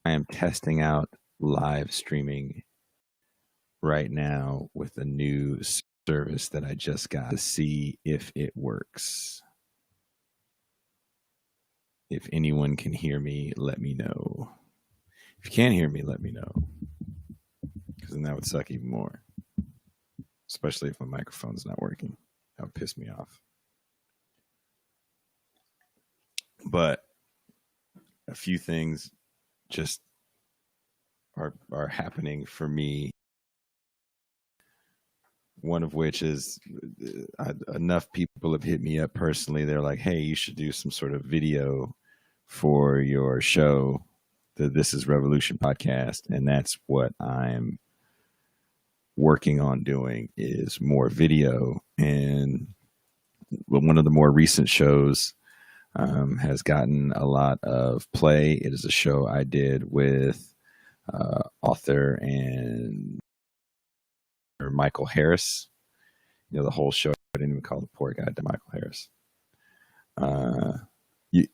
I am testing out live streaming right now with a new service that I just got to see if it works. If anyone can hear me, let me know. If you can't hear me, let me know. Because then that would suck even more. Especially if my microphone's not working. That would piss me off. But a few things just are happening for me. One of which is enough people have hit me up personally. They're like, hey, you should do some sort of video for your show, the This is Revolution podcast. And that's what I'm working on doing, is more video. And one of the more recent shows has gotten a lot of play. It is a show I did with author and Michael Harris. You know, the whole show, I didn't even call the poor guy to Michael Harris.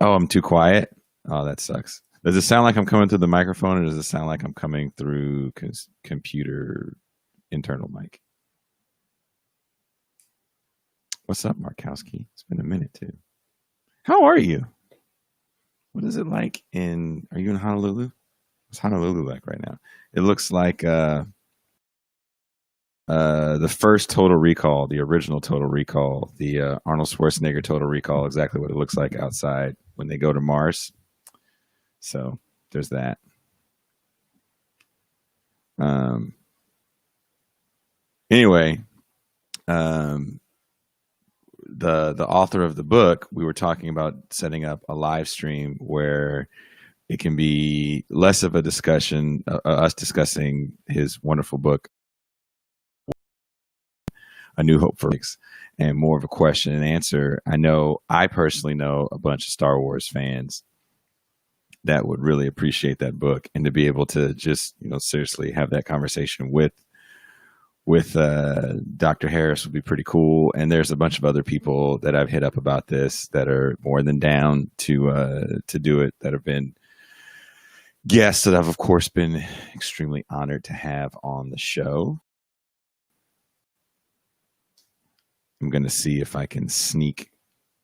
I'm too quiet? Oh, that sucks. Does it sound like I'm coming through the microphone, or does it sound like I'm coming through computer internal mic? What's up, Markowski? It's been a minute, too. How are you? What is it like are you in Honolulu? What's Honolulu like right now? It looks like the first Total Recall, the original Total Recall, the Arnold Schwarzenegger Total Recall, exactly what it looks like outside when they go to Mars. So there's that. Anyway, the author of the book, we were talking about setting up a live stream where it can be less of a discussion, us discussing his wonderful book, A New Hope for Lakes, and more of a question and answer. I personally know a bunch of Star Wars fans that would really appreciate that book, and to be able to just, seriously have that conversation with Dr. Harris would be pretty cool. And there's a bunch of other people that I've hit up about this that are more than down to do it, that have been guests that I've, of course, been extremely honored to have on the show. I'm going to see if I can sneak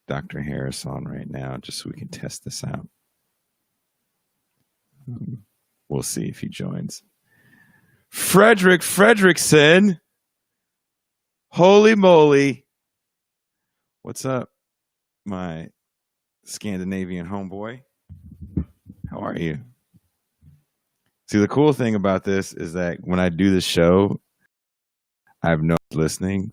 Dr. Harris on right now just so we can test this out. We'll see if he joins. Frederick Fredrickson. Holy moly. What's up, my Scandinavian homeboy? How are you? See, the cool thing about this is that when I do this show, I have no listening.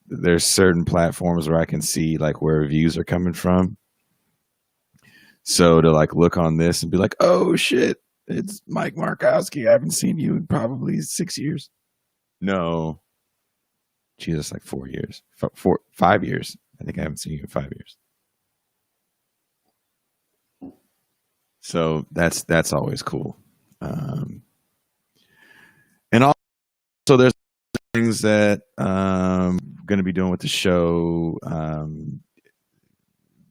There's certain platforms where I can see like where views are coming from. So to like look on this and be like, oh shit, it's Mike Markowski. I haven't seen you in probably 6 years. No. Jesus, like 4 years. 5 years. I think I haven't seen you in 5 years. So that's always cool. And also there's things that I'm going to be doing with the show.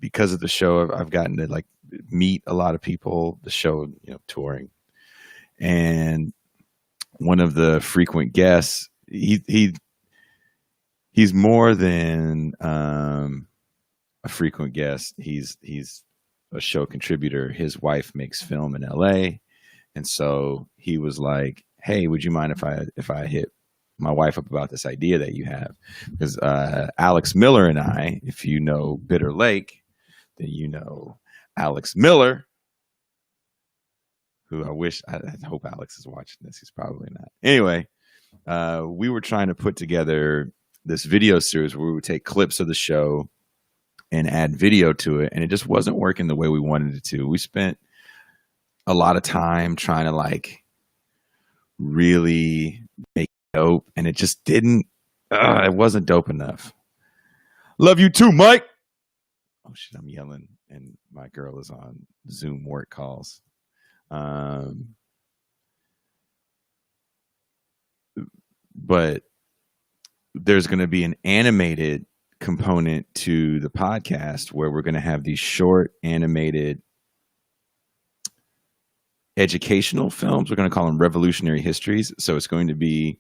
Because of the show, I've gotten to like meet a lot of people, the show, touring. And one of the frequent guests, he's more than a frequent guest. He's a show contributor. His wife makes film in LA. And so he was like, hey, would you mind if I hit my wife up about this idea that you have? Because Alex Miller and I, if you know Bitter Lake, then you know Alex Miller, who I hope Alex is watching this. He's probably not. Anyway, we were trying to put together this video series where we would take clips of the show and add video to it, and it just wasn't working the way we wanted it to. We spent a lot of time trying to like really make it dope, and it just didn't. It wasn't dope enough. Love you too, Mike. Oh shit, I'm yelling, and my girl is on Zoom work calls. But there's going to be an animated component to the podcast where we're going to have these short animated educational films. We're going to call them revolutionary histories. So it's going to be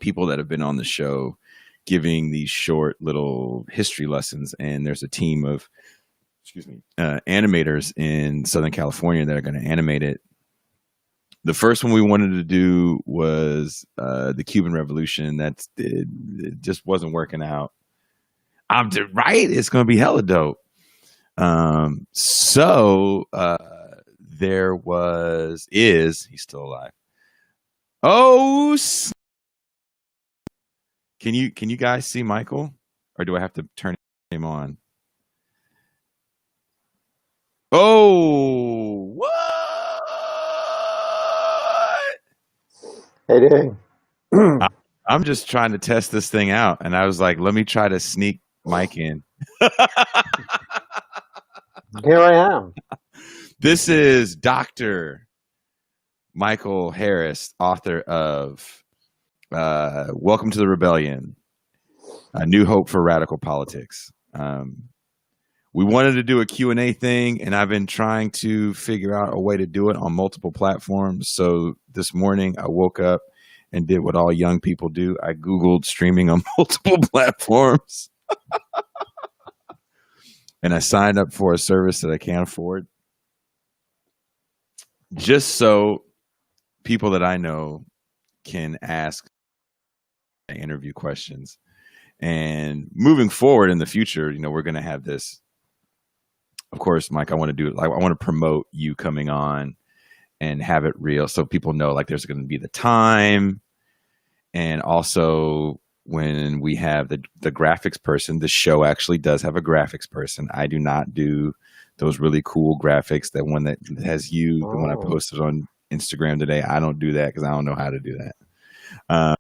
people that have been on the show giving these short little history lessons. And there's a team of, animators in Southern California that are going to animate it. The first one we wanted to do was the Cuban Revolution. It just wasn't working out. Right. It's going to be hella dope. So there he's still alive. Oh, can you guys see Michael, or do I have to turn him on? Oh, what? Hey, doing? I'm just trying to test this thing out, and I was like, let me try to sneak Mike in. Here I am. This is Dr. Michael Harris, author of Welcome to the Rebellion, A New Hope for Radical Politics. We wanted to do a Q&A thing, and I've been trying to figure out a way to do it on multiple platforms. So this morning I woke up and did what all young people do. I Googled streaming on multiple platforms. And I signed up for a service that I can't afford, just so people that I know can ask interview questions. And moving forward in the future, we're going to have this. Of course, Mike, I want to do it. I want to promote you coming on and have it real, so people know like there's going to be the time. And also, when we have the graphics person, the show actually does have a graphics person. I do not do those really cool graphics. That one that has you, the one I posted on Instagram today, I don't do that because I don't know how to do that.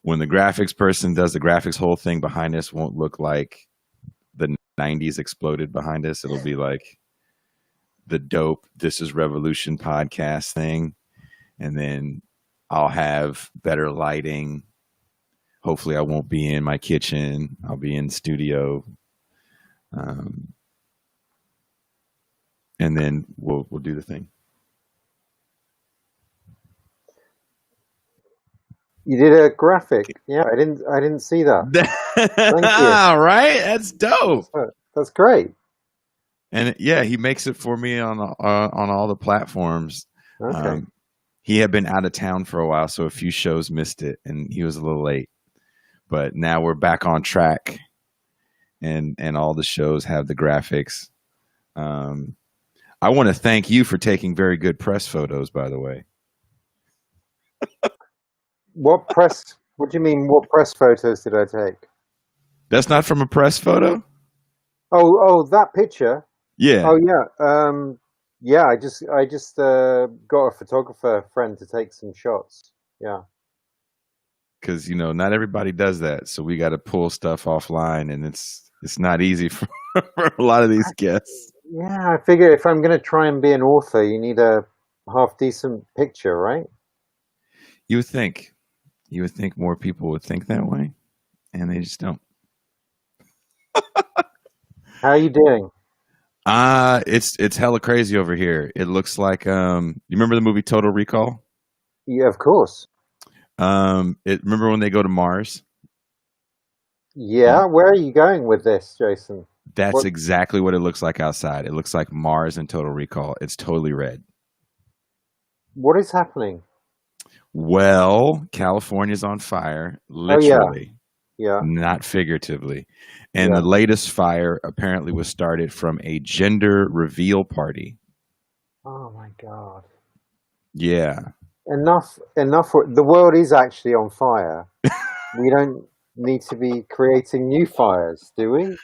When the graphics person does the graphics, whole thing behind us won't look like the 90s exploded behind us. It'll be like the dope This Is Revolution podcast thing. And then I'll have better lighting. Hopefully I won't be in my kitchen. I'll be in studio. And then we'll do the thing. You did a graphic. Yeah, I didn't see that. Thank you. All right, that's dope. That's great. And yeah, he makes it for me on all the platforms. Okay. He had been out of town for a while, so a few shows missed it, and he was a little late. But now we're back on track, and all the shows have the graphics. I want to thank you for taking very good press photos, by the way. What do you mean? What press photos did I take? That's not from a press photo? Oh, that picture. Yeah. Oh yeah. Yeah, I just got a photographer friend to take some shots. Yeah. Because not everybody does that, so we got to pull stuff offline, and it's not easy for a lot of these guests. Yeah, I figure if I'm going to try and be an author, you need a half decent picture, right? You would think more people would think that way, and they just don't. How are you doing? It's hella crazy over here. It looks like you remember the movie Total Recall? Yeah, of course. Remember when they go to Mars? Yeah, where are you going with this, Jason? That's exactly what it looks like outside. It looks like Mars in Total Recall. It's totally red. What is happening? Well, California's on fire, literally. Oh, yeah. Not figuratively. And the latest fire apparently was started from a gender reveal party. Oh my God. Yeah. Enough. The world is actually on fire. We don't need to be creating new fires, do we?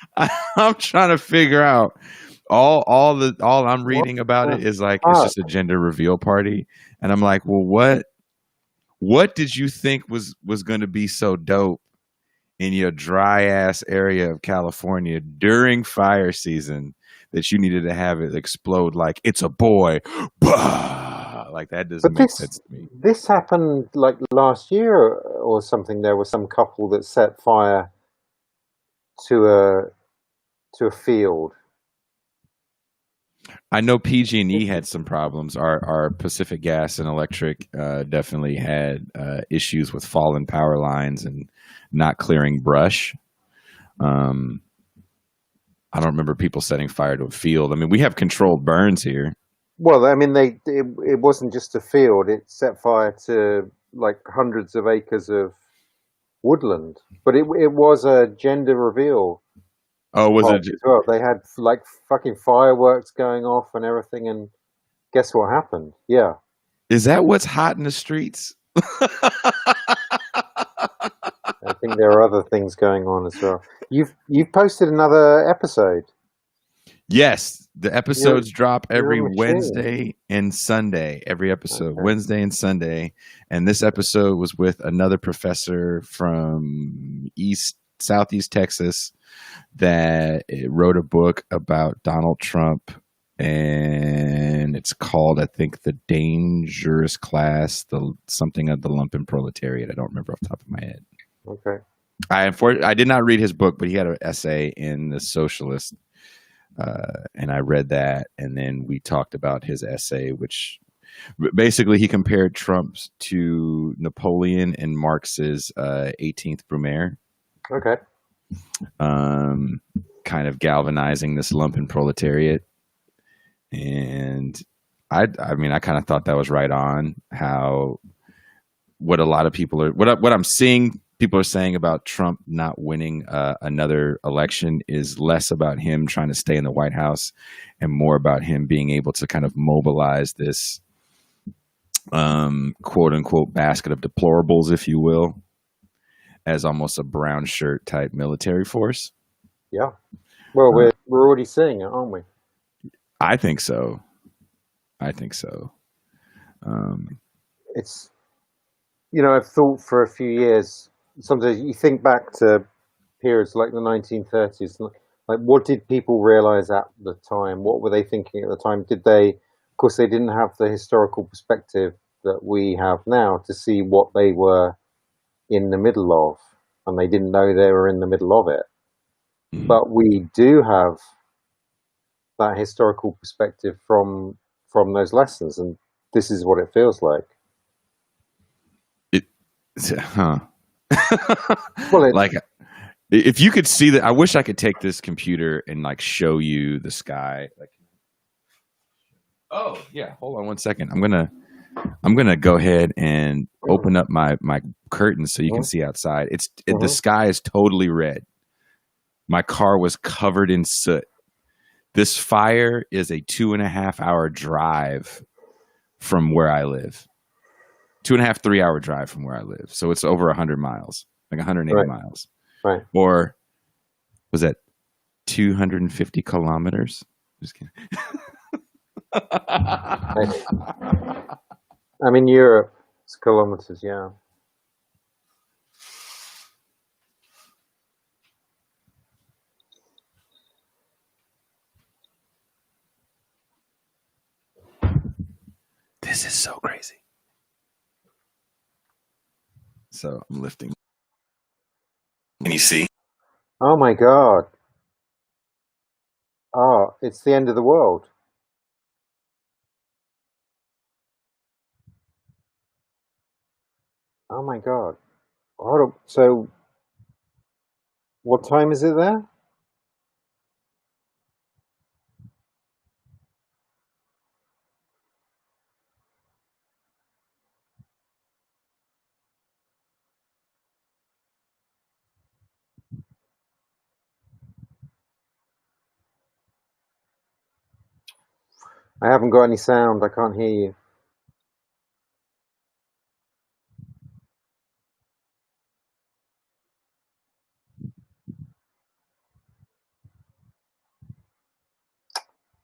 I'm trying to figure out all I'm reading about it is like it's just a gender reveal party. And I'm like, well, what did you think was going to be so dope in your dry ass area of California during fire season that you needed to have it explode like it's a boy? Bah! Like that doesn't make sense to me. This happened like last year or something. There was some couple that set fire to a field. I know PG&E had some problems. Our Pacific Gas and Electric definitely had issues with fallen power lines and not clearing brush. Um, I don't remember people setting fire to a field. I mean, we have controlled burns here. Well, I mean, it wasn't just a field; it set fire to like hundreds of acres of woodland. But it was a gender reveal Oh, was it? party as well. They had like fucking fireworks going off and everything, and guess what happened? Yeah, Is that what's hot in the streets? I think there are other things going on as well. You've posted another episode. Yes, the You're episodes drop you're every a machine. Wednesday and Sunday. Every episode, Okay. Wednesday and Sunday. And this episode was with another professor from Southeast Texas that wrote a book about Donald Trump, and it's called, I think, "The Dangerous Class," the something of the lumpen proletariat. I don't remember off the top of my head. Okay. I did not read his book, but he had an essay in the Socialist, and I read that, and then we talked about his essay, which basically he compared Trump to Napoleon and Marx's 18th Brumaire, Okay. um, kind of galvanizing this lumpen proletariat. And I mean, I kind of thought that was right on. How what a lot of people are what I'm seeing people are saying about Trump not winning another election is less about him trying to stay in the White House and more about him being able to kind of mobilize this quote unquote basket of deplorables, if you will, as almost a brown shirt type military force. Yeah. Well, Uh, we're already seeing it, aren't we? I think so. I think so. Um, It's I've thought for a few years. Sometimes you think back to periods like the 1930s. Like, what did people realize at the time? What were they thinking at the time? Did they? Of course, they didn't have the historical perspective that we have now to see what they were in the middle of, and they didn't know they were in the middle of it. mm, But we do have that historical perspective from those lessons, and this is what it feels like. it, huh? Well, Like if you could see that, I wish I could take this computer and like show you the sky. Like, oh yeah, hold on one second. I'm gonna go ahead and open up my curtains so you can see outside. The Mhm. sky is totally red. My car was covered in soot. This fire is a 2.5 hour drive from where I live. 2.5, 3 hour drive from where I live. So it's over 100 miles, like 180 Right, miles. right. Or was that 250 kilometers? Just kidding. I'm in Europe. It's kilometers, yeah. This is so crazy. So I'm lifting. Can you see? Oh my God. Oh, it's the end of the world. Oh my God. Hold on. So, what time is it there? I haven't got any sound. I can't hear you.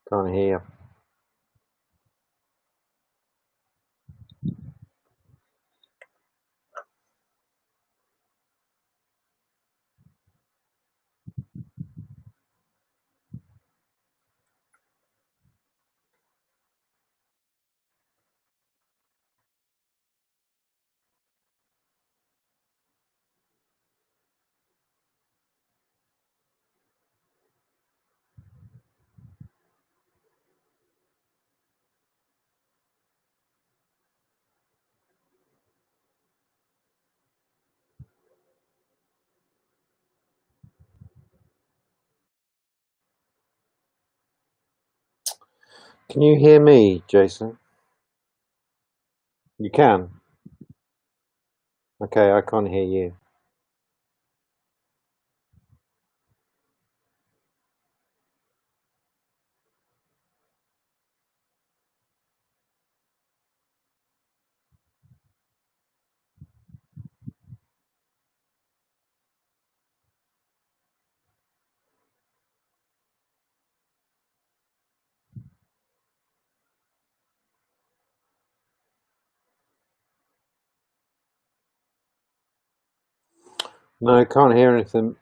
Can't hear you. Can you hear me, Jason? You can. Okay, I can't hear you. No, I can't hear anything.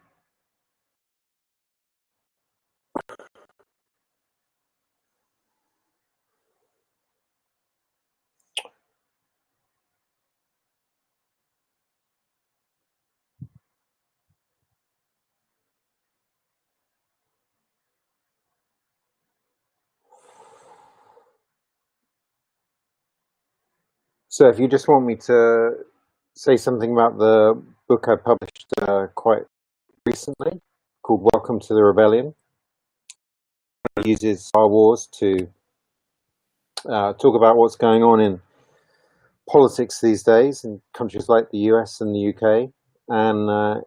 So if you just want me to say something about the book I published quite recently called Welcome to the Rebellion, it uses Star Wars to talk about what's going on in politics these days in countries like the US and the UK, and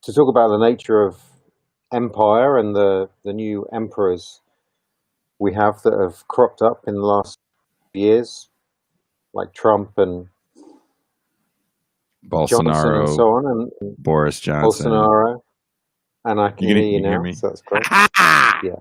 to talk about the nature of empire and the new emperors we have that have cropped up in the last years, like Trump and Johnson and so Bolsonaro, on, and Boris Johnson. Bolsonaro. And I can hear you You can hear now, me? so that's great. Yeah,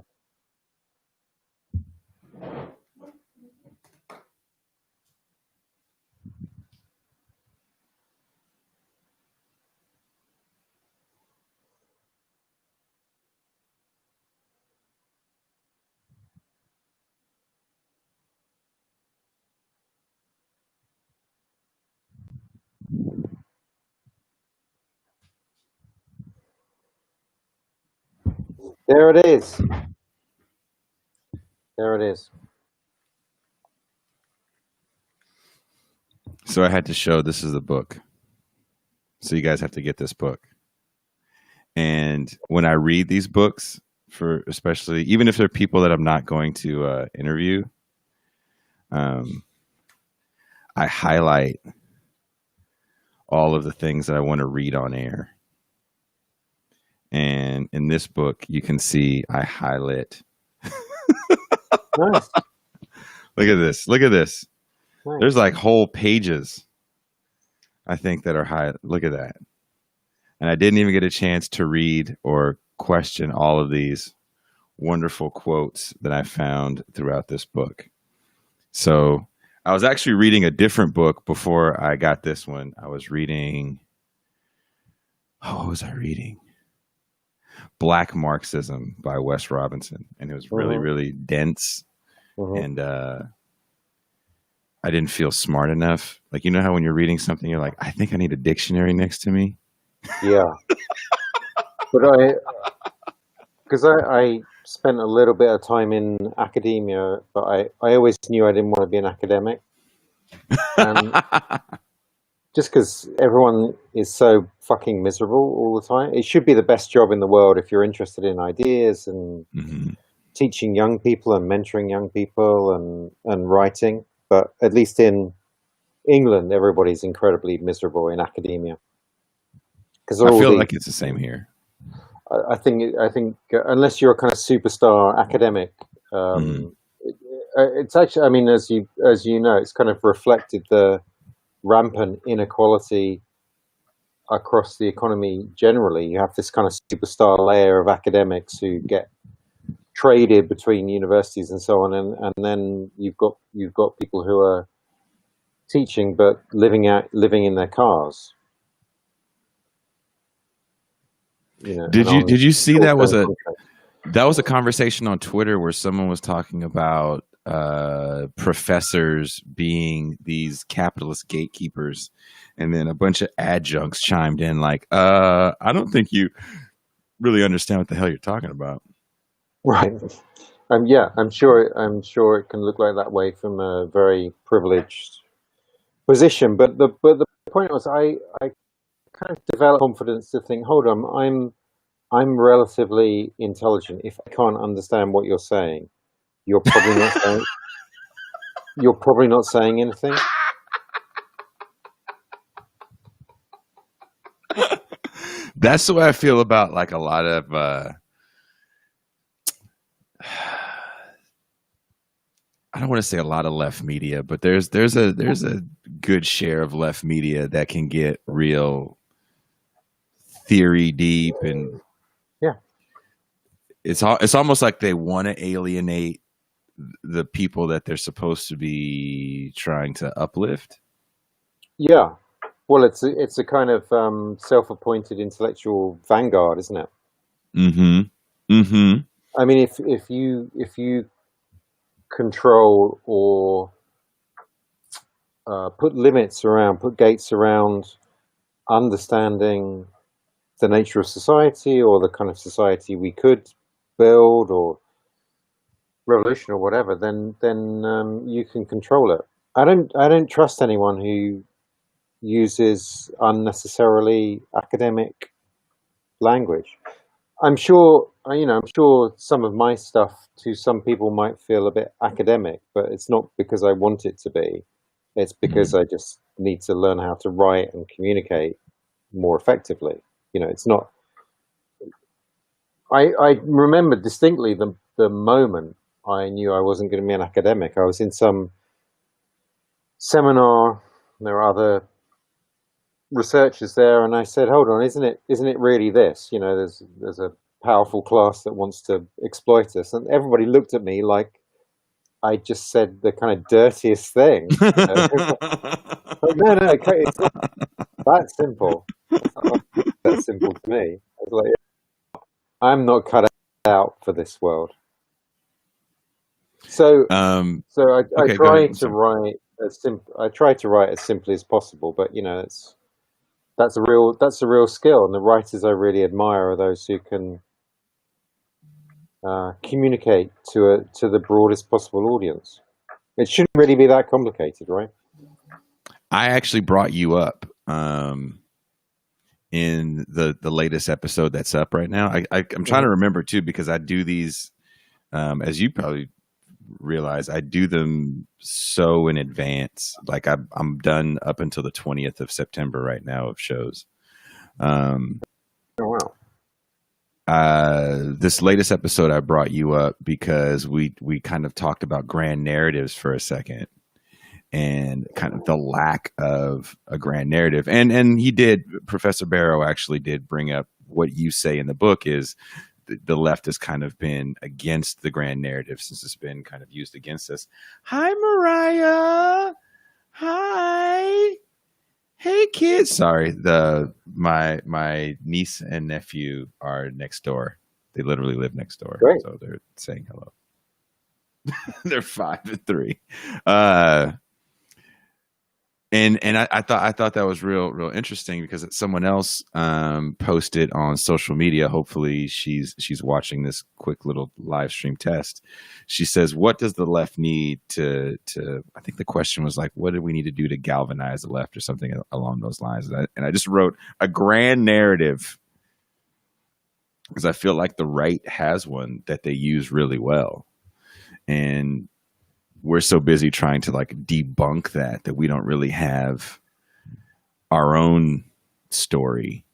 there it is. There it is. So I had to show this is the book. So you guys have to get this book. And when I read these books, for especially even if they're people that I'm not going to interview, um, I highlight all of the things that I want to read on air. And in this book, you can see I highlight. Nice, Look at this. Look at this. There's nice. like whole pages, I think, that are high. Look at that. And I didn't even get a chance to read or question all of these wonderful quotes that I found throughout this book. So I was actually reading a different book before I got this one. I was reading, oh, what was I reading? Black Marxism by Wes Robinson. And it was really, Mm-hmm, really dense. mm-hmm. And I didn't feel smart enough. Like, you know how when you're reading something, you're like, I think I need a dictionary next to me? Yeah, but because I spent a little bit of time in academia, but I always knew I didn't want to be an academic, and just because everyone is so fucking miserable all the time, it should be the best job in the world if you're interested in ideas and Mhm. teaching young people and mentoring young people and writing. But at least in England, everybody's incredibly miserable in academia because I all feel the like it's the same here. I think unless you're a kind of superstar academic, Mhm. it's actually, I mean, as you know, it's kind of reflected the rampant inequality across the economy generally. You have this kind of superstar layer of academics who get traded between universities and so on, and then you've got people who are teaching but living in their cars, and on Did you see short-term contracts. that was a conversation on Twitter where someone was talking about professors being these capitalist gatekeepers, and then a bunch of adjuncts chimed in like, I don't think you really understand what the hell you're talking about. Right. Yeah, I'm sure it can look like that way from a very privileged position. But the point was, I kind of developed confidence to think, hold on, I'm relatively intelligent. If I can't understand what you're saying, You're probably not saying. You're probably not saying anything. That's the way I feel about like a lot of I don't want to say a lot of left media, but there's a good share of left media that can get real theory deep, and Yeah. it's almost like they want to alienate the people that they're supposed to be trying to uplift. Yeah. Well, it's a kind of self-appointed intellectual vanguard, isn't it? Mm-hmm. Mm-hmm. I mean, if you control or put limits around, put gates around understanding the nature of society or the kind of society we could build or revolution or whatever, then you can control it. I don't trust anyone who uses unnecessarily academic language. I'm sure some of my stuff to some people might feel a bit academic, but it's not because I want it to be. It's because I just need to learn how to write and communicate more effectively. It's not. I remember distinctly the moment I knew I wasn't going to be an academic. I was in some seminar. There were other researchers there, and I said, "Hold on, isn't it really this? There's a powerful class that wants to exploit us," and everybody looked at me like I just said the kind of dirtiest thing. Like, no, it's not that simple. It's not that simple to me. I was like, I'm not cut out for this world. So, I Okay, go try ahead. to write I try to write as simply as possible, but that's a real skill, and the writers I really admire are those who can communicate to the broadest possible audience. It shouldn't really be that complicated, right? I actually brought you up in the latest episode that's up right now. I'm trying to remember too, because I do these, as you probably realize, I do them so in advance. Like I'm done up until the 20th of September right now of shows. Oh wow! This latest episode, I brought you up because we kind of talked about grand narratives for a second, and kind of the lack of a grand narrative. And Professor Barrow actually did bring up what you say in the book is the left has kind of been against the grand narrative since it's been kind of used against us. Hi, Mariah. Hi. Hey, kids. Sorry, my niece and nephew are next door. They literally live next door. Great. So they're saying hello. They're 5 and 3. And I thought that was real interesting because someone else posted on social media. Hopefully she's watching this quick little live stream test. She says, "What does the left need to?" I think the question was like, "What do we need to do to galvanize the left?" or something along those lines. And I just wrote a grand narrative because I feel like the right has one that they use really well, and we're so busy trying to like debunk that we don't really have our own story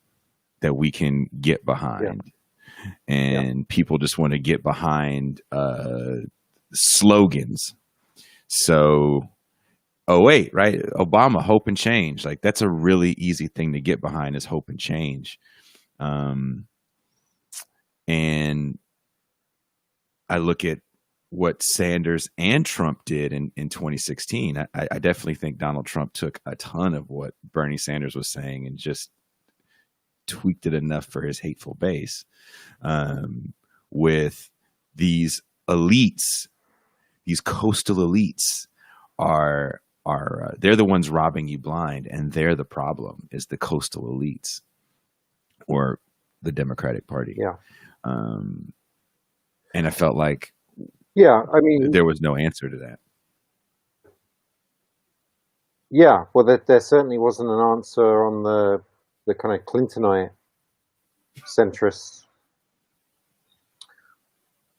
that we can get behind. Yeah. And people just want to get behind slogans. So, oh wait, right? Obama, hope and change. Like that's a really easy thing to get behind is hope and change. And I look at what Sanders and Trump did in 2016. I definitely think Donald Trump took a ton of what Bernie Sanders was saying and just tweaked it enough for his hateful base. With these elites, these coastal elites are they're the ones robbing you blind, and they're the problem is the coastal elites or the Democratic Party. Yeah. And I felt like I mean, there was no answer to that. Yeah, well, there certainly wasn't an answer on the kind of Clintonite centrist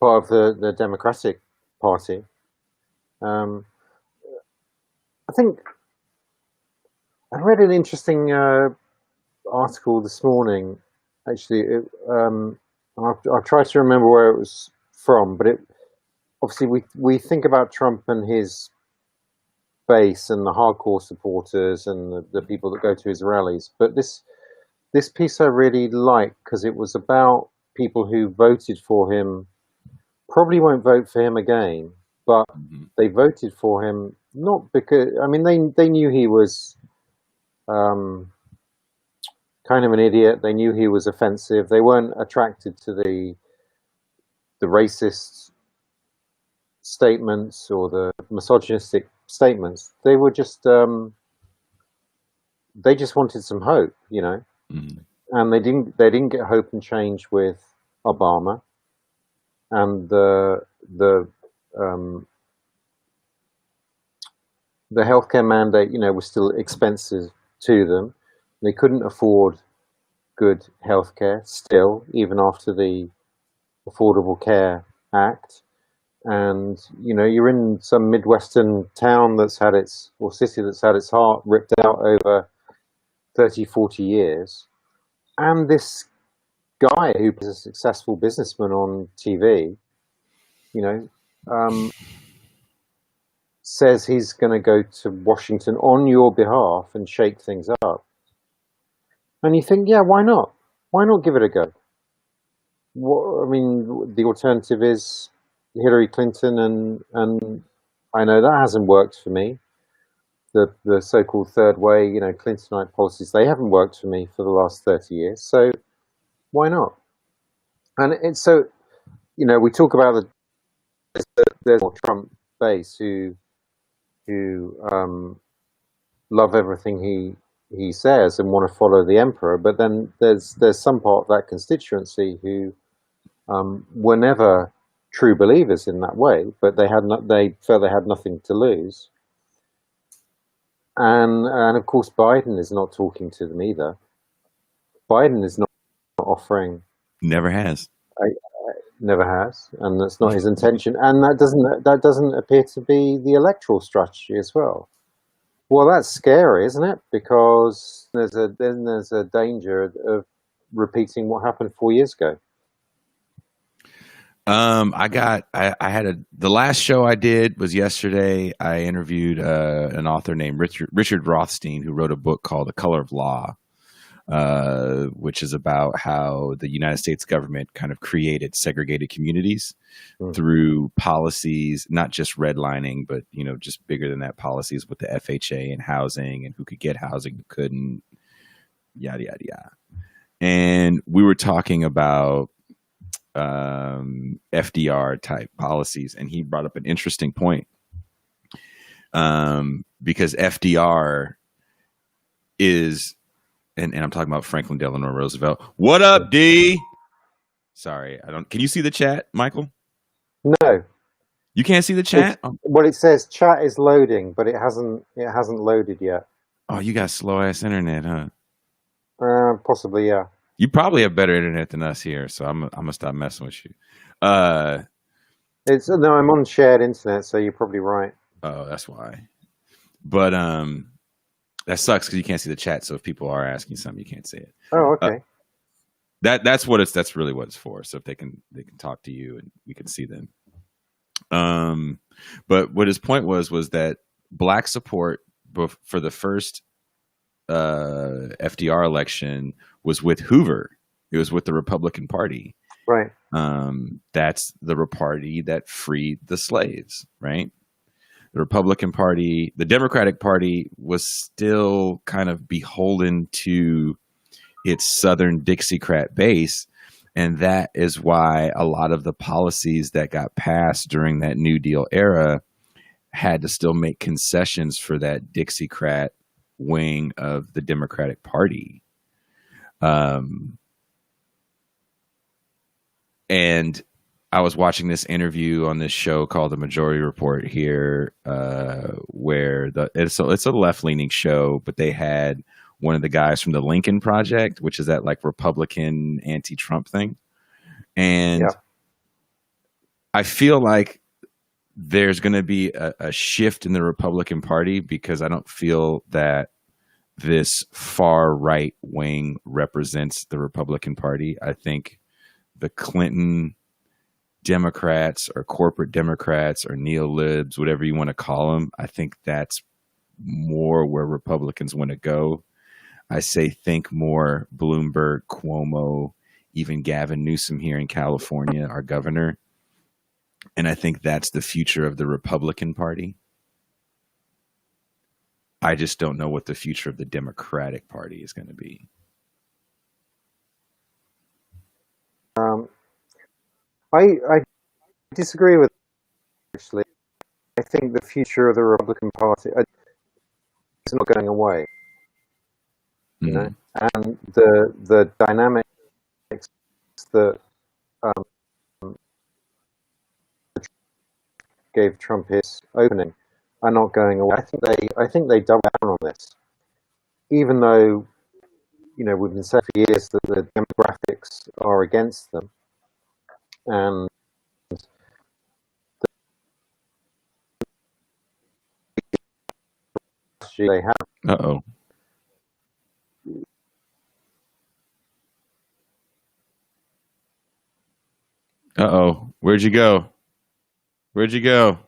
part of the Democratic party. Um, I think I read an interesting article this morning. Actually, I'll try to remember where it was from, but obviously we think about Trump and his base and the hardcore supporters and the people that go to his rallies. But this piece I really like because it was about people who voted for him, probably won't vote for him again, but they voted for him not because, I mean, they knew he was kind of an idiot. They knew he was offensive. They weren't attracted to the racist statements or the misogynistic statements. They were just they just wanted some hope, you know. And they didn't get hope and change with Obama, and the healthcare mandate, you know, was still expensive to them. They couldn't afford good healthcare still, even after the Affordable Care Act. And you know, you're in some Midwestern town that's had or city that's had its heart ripped out over 30, 40 years. And this guy who is a successful businessman on TV, you know, says he's going to go to Washington on your behalf and shake things up. And you think, yeah, why not? Why not give it a go? I mean, the alternative is Hillary Clinton, and I know that hasn't worked for me. The so-called third way, you know, Clintonite policies, they haven't worked for me for the last 30 years. So why not? And it's so, you know, we talk about there's more Trump base who love everything he says and want to follow the emperor, but then there's some part of that constituency who were never true believers in that way, but they felt they had nothing to lose. And of course, Biden is not talking to them either. Biden is not offering. Never has. Never has, and that's not his intention. And that doesn't appear to be the electoral strategy as well. Well, that's scary, isn't it? Because there's a danger of repeating what happened 4 years ago. The last show I did was yesterday. I interviewed an author named Richard Rothstein, who wrote a book called The Color of Law, which is about how the United States government kind of created segregated communities through policies, not just redlining, but, you know, just bigger than that, policies with the FHA and housing and who could get housing, who couldn't, yada, yada, yada. And we were talking about FDR type policies, and he brought up an interesting point, because FDR is, and I'm talking about Franklin Delano Roosevelt. What up, D? Sorry, can you see the chat, Michael? No. You can't see the chat? Well, it says chat is loading, but it hasn't loaded yet. Oh, you got slow ass internet, huh? Possibly, yeah. You probably have better internet than us here, so I'm gonna stop messing with you. I'm on shared internet, so you're probably right. Oh, that's why. But that sucks because you can't see the chat. So if people are asking something, you can't see it. Oh, okay. That's really what it's for. So if they can talk to you and you can see them. But what his point was that black support for the first FDR election was with Hoover. It was with the Republican Party. Right. That's the party that freed the slaves, right? The Republican Party, the Democratic Party was still kind of beholden to its Southern Dixiecrat base. And that is why a lot of the policies that got passed during that New Deal era had to still make concessions for that Dixiecrat wing of the Democratic Party. And I was watching this interview on this show called The Majority Report here, where it's a left-leaning show, but they had one of the guys from the Lincoln Project, which is that like Republican anti-Trump thing. And I feel like there's going to be a shift in the Republican Party because I don't feel that this far right wing represents the Republican Party. I think the Clinton Democrats or corporate Democrats or neolibs, whatever you want to call them, I think that's more where Republicans want to go. I say think more Bloomberg, Cuomo, even Gavin Newsom here in California, our governor. And I think that's the future of the Republican Party. I just don't know what the future of the Democratic Party is going to be. I disagree with actually. I think the future of the Republican Party is not going away. You know, and the dynamics that gave Trump his opening are not going away. I think they double down on this, even though we've been saying for years that the demographics are against them, and they have. Uh-oh. Uh-oh. Where'd you go? Where'd you go?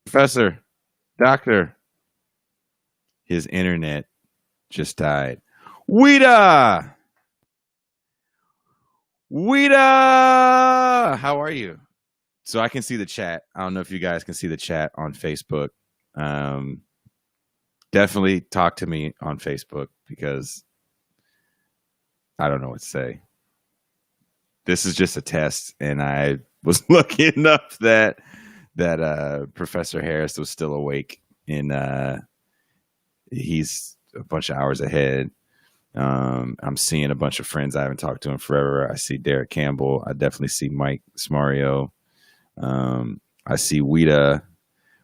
Professor, doctor. His internet just died. Wida! Wida! How are you? So I can see the chat. I don't know if you guys can see the chat on Facebook. Definitely talk to me on Facebook because I don't know what to say. This is just a test, and I was lucky enough that Professor Harris was still awake, and he's a bunch of hours ahead. I'm seeing a bunch of friends I haven't talked to in forever. I see Derek Campbell. I definitely see Mike Smario. I see Wida.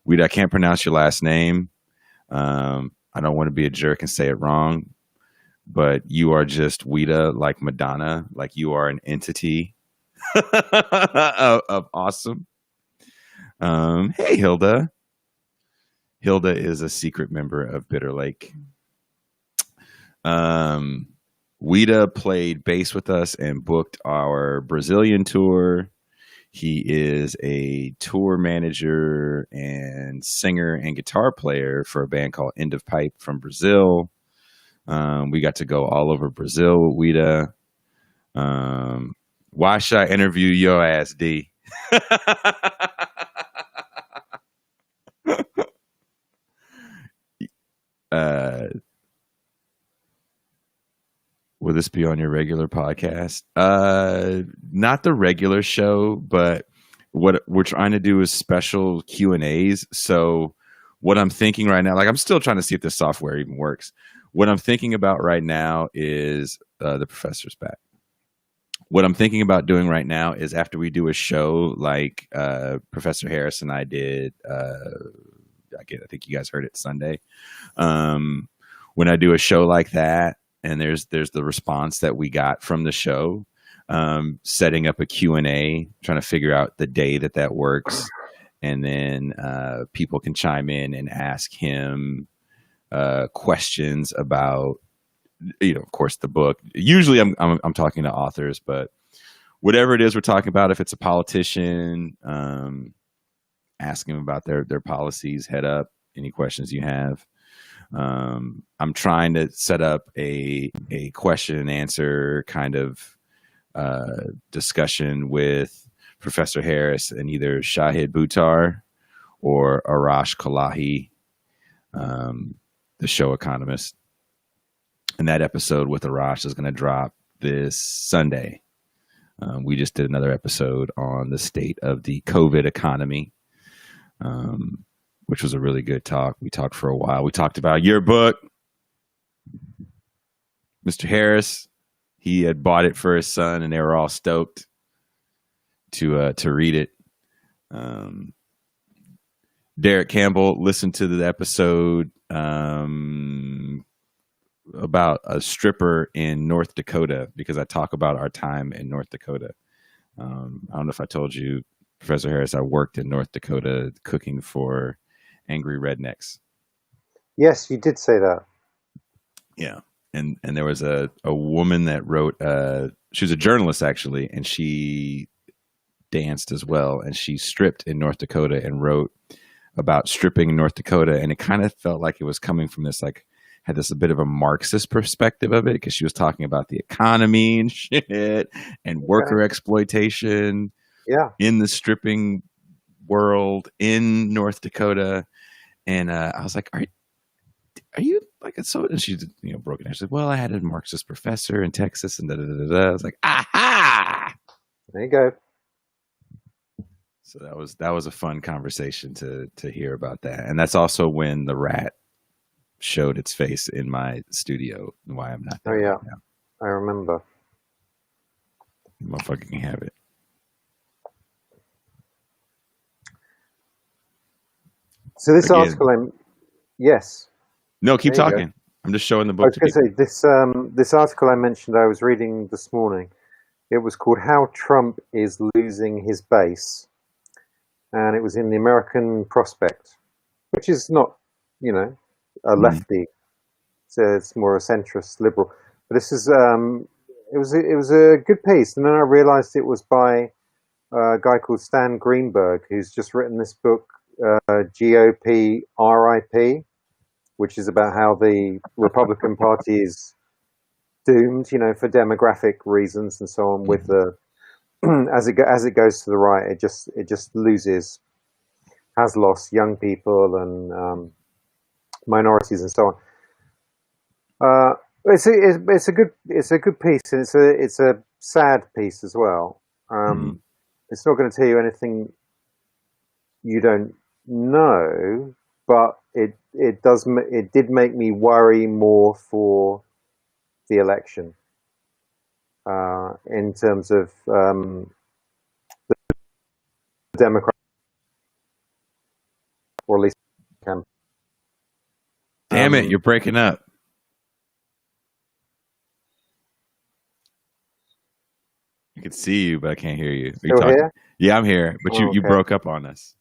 Wida, I can't pronounce your last name. I don't want to be a jerk and say it wrong, but you are just Wida, like Madonna, like you are an entity of awesome. Hey, Hilda. Hilda is a secret member of Bitter Lake. Wida played bass with us and booked our Brazilian tour. He is a tour manager and singer and guitar player for a band called End of Pipe from Brazil. We got to go all over Brazil with Wida. Why should I interview your ass, D? Will this be on your regular podcast? Not the regular show, but what we're trying to do is special Q&As. So what I'm thinking right now, like I'm still trying to see if this software even works. What I'm thinking about right now is the professor's back. What I'm thinking about doing right now is after we do a show like Professor Harris and I did, I think you guys heard it Sunday. When I do a show like that, and there's the response that we got from the show, setting up a Q&A, trying to figure out the day that works. And then people can chime in and ask him questions about, of course, the book. Usually I'm talking to authors, but whatever it is we're talking about, if it's a politician, ask him about their policies, head up any questions you have. I'm trying to set up a question and answer kind of discussion with Professor Harris and either Shahid Buttar or Arash Kalahi, the show economist. And that episode with Arash is going to drop this Sunday. We just did another episode on the state of the COVID economy, which was a really good talk. We talked for a while. We talked about your book, Mr. Harris. He had bought it for his son, and they were all stoked to read it. Derek Campbell, listen to the episode about a stripper in North Dakota, because I talk about our time in North Dakota. I don't know if I told you, Professor Harris, I worked in North Dakota cooking for angry rednecks. Yes, you did say that. Yeah. And there was a woman that wrote, she was a journalist actually, and she danced as well. And she stripped in North Dakota and wrote about stripping in North Dakota. And it kind of felt like it was coming from this, like, had this a bit of a Marxist perspective of it, because she was talking about the economy and shit and worker exploitation in the stripping world in North Dakota. And I was like, are you like a so? And she, broke it down. She said, well, I had a Marxist professor in Texas, and da da da da. I was like, aha! There you go. So that was a fun conversation to hear about that. And that's also when the rat showed its face in my studio, and why I'm not there. Oh yeah, right now. I remember. Motherfucker can have it. So this article, yes. No, keep talking. I'm just showing the book. I was going to say this article I mentioned I was reading this morning. It was called "How Trump is Losing His Base," and it was in the American Prospect, which is not, a lefty. It's more a centrist liberal. But this is it was a good piece, and then I realised it was by a guy called Stan Greenberg, who's just written this book, GOP RIP, which is about how the Republican Party is doomed, for demographic reasons and so on. With the as it goes to the right, it just has lost young people and minorities and so on. It's a good piece, and it's a sad piece as well. It's not going to tell you anything you don't know, but it did make me worry more for the election in terms of the Democrat, or at least campaign. Damn it, you're breaking up. I can see you, but I can't hear you. Are you talking? Here? Yeah, I'm here, but you broke up on us.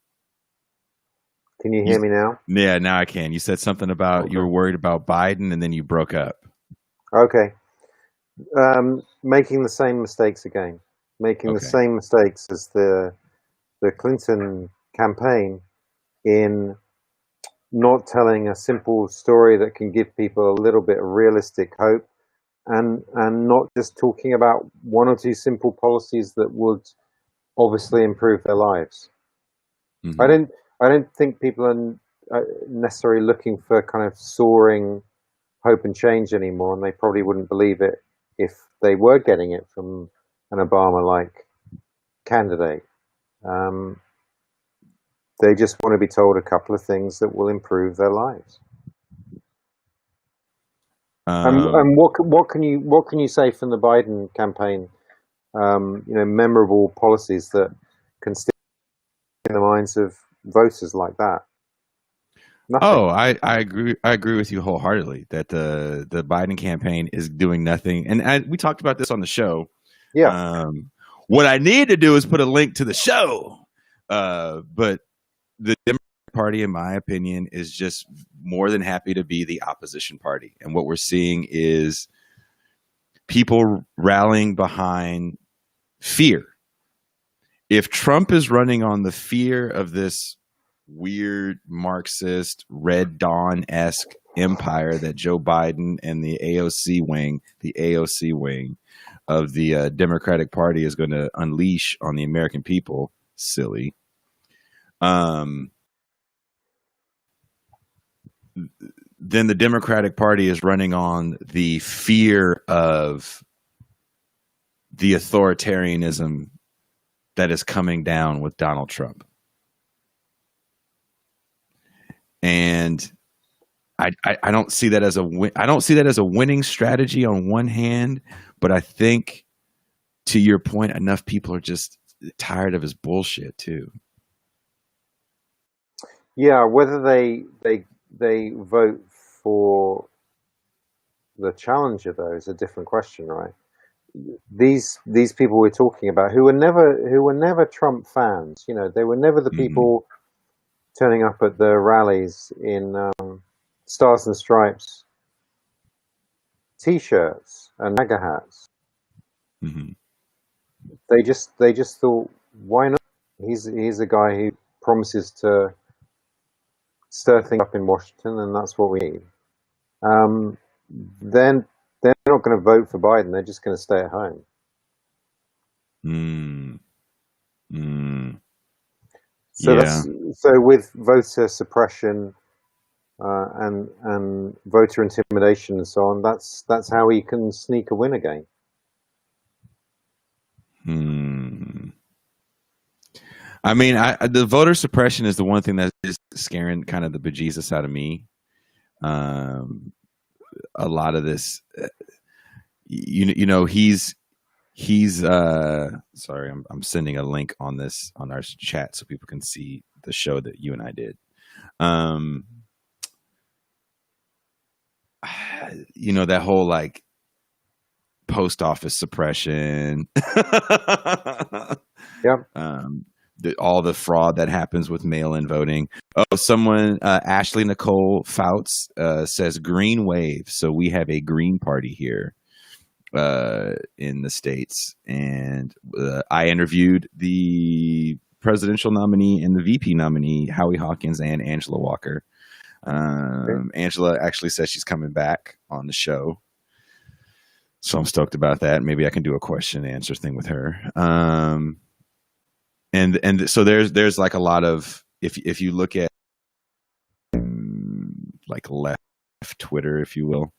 Can you hear me now? Yeah, now I can. You said something about you were worried about Biden, and then you broke up. Okay. Making the same mistakes again. Making the same mistakes as the Clinton campaign in not telling a simple story that can give people a little bit of realistic hope, and not just talking about one or two simple policies that would obviously improve their lives. Mm-hmm. I don't think people are necessarily looking for kind of soaring hope and change anymore, and they probably wouldn't believe it if they were getting it from an Obama-like candidate. They just want to be told a couple of things that will improve their lives. And what can you say from the Biden campaign? Memorable policies that can stick in the minds of voters like that. Nothing. Oh, I agree with you wholeheartedly that the Biden campaign is doing nothing. And we talked about this on the show. Yeah. What I need to do is put a link to the show. But the Democratic Party, in my opinion, is just more than happy to be the opposition party. And what we're seeing is people rallying behind fear. If Trump is running on the fear of this weird Marxist Red Dawn-esque empire that Joe Biden and the AOC wing of the Democratic Party is going to unleash on the American people, silly. Then the Democratic Party is running on the fear of the authoritarianism that is coming down with Donald Trump. And I don't see that as a winning strategy on one hand, but I think, to your point, enough people are just tired of his bullshit too. Yeah, whether they vote for the challenger though is a different question, right? These people we're talking about who were never Trump fans, they were never the Mm-hmm. people turning up at the rallies in Stars and Stripes T-shirts and MAGA hats. Mm-hmm. They just thought, why not? He's a guy who promises to stir things up in Washington, and that's what we need. Um, then they're not going to vote for Biden. They're just going to stay at home. Mm. Mm. So Yeah. that's so with voter suppression and voter intimidation and so on. That's how he can sneak a win again. Hmm. I mean, the voter suppression is the one thing that is scaring kind of the bejesus out of me. Um, a lot of this, he's sorry, I'm sending a link on this on our chat so people can see the show that you and I did. Um, that whole like post office suppression. Yeah, um, all the fraud that happens with mail-in voting. Oh, someone, Ashley Nicole Fouts, says green wave. So we have a green party here in the States. And I interviewed the presidential nominee and the VP nominee, Howie Hawkins and Angela Walker. okay. Angela actually says she's coming back on the show. So I'm stoked about that. Maybe I can do a question and answer thing with her. And so there's like a lot of, if you look at like left Twitter, if you will,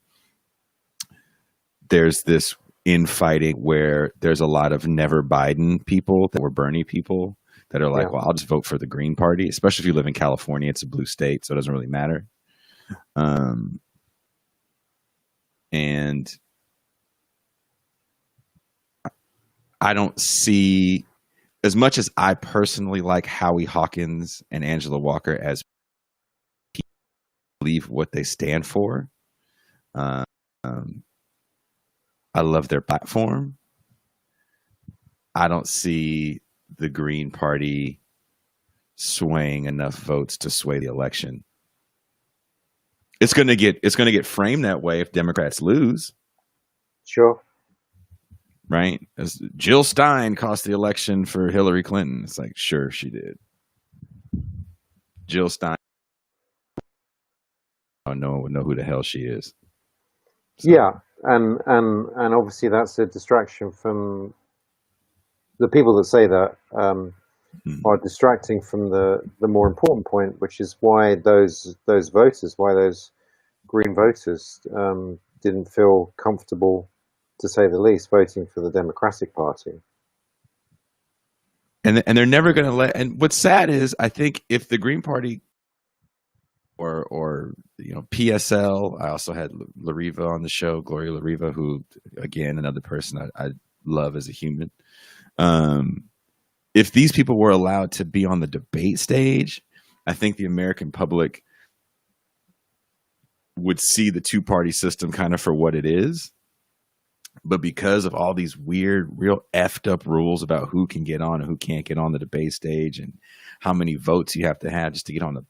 there's this infighting where there's a lot of never Biden people that were Bernie people that are like, Yeah, well, I'll just vote for the Green Party, especially if you live in California. It's a blue state, so it doesn't really matter. And I don't see, as much as I personally like Howie Hawkins and Angela Walker as people believe what they stand for. Um, I love their platform. I don't see the Green Party swaying enough votes to sway the election. It's going to get framed that way if Democrats lose, sure. right? As Jill Stein cost the election for Hillary Clinton. It's like, sure, she did. Jill Stein. No one would know who the hell she is. So. Yeah, and obviously that's a distraction from the people that say that are distracting from the more important point, which is why those voters, why those Green voters didn't feel comfortable, to say the least, voting for the Democratic Party. And they're never going to let. And what's sad is, I think if the Green Party or PSL, I also had Lariva on the show, Gloria Lariva, who again another person I love as a human. If these people were allowed to be on the debate stage, I think the American public would see the two-party system kind of for what it is. But because of all these weird, real effed up rules about who can get on and who can't get on the debate stage and how many votes you have to have just to get on the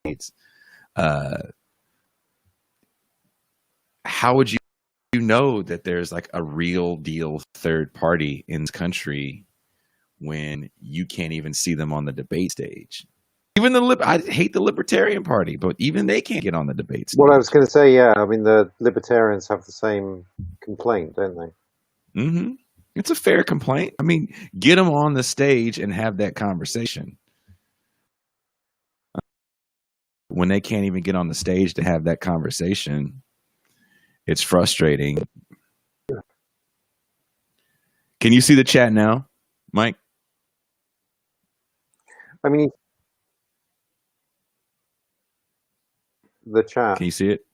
debates, how would you know that there's like a real deal third party in this country when you can't even see them on the debate stage? Even I hate the Libertarian Party, but even they can't get on the debate stage. Well, I was going to say, yeah, I mean, the Libertarians have the same complaint, don't they? Mm-hmm. It's a fair complaint. I mean, get them on the stage and have that conversation. When they can't even get on the stage to have that conversation, it's frustrating. Can you see the chat now, Mike? I mean, the chat. Can you see it?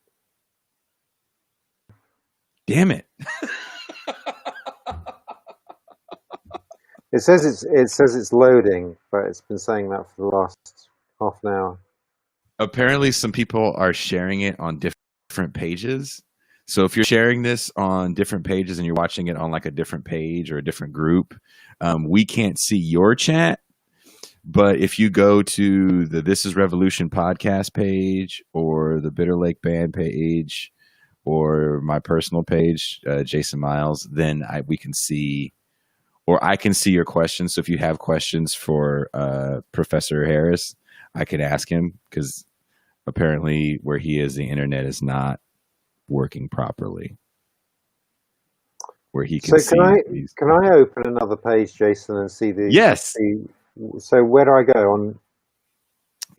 Damn it. it says it's loading, but it's been saying that for the last half an hour. Apparently, some people are sharing it on different pages. So if you're sharing this on different pages and you're watching it on like a different page or a different group, we can't see your chat. But if you go to the This Is Revolution podcast page or the Bitter Lake Band page or my personal page, Jason Miles, then we can see, or I can see your questions. So if you have questions for Professor Harris, I could ask him, because apparently where he is, the internet is not working properly where he can So see these. can I open another page, Jason, and see Yes. So where do I go on?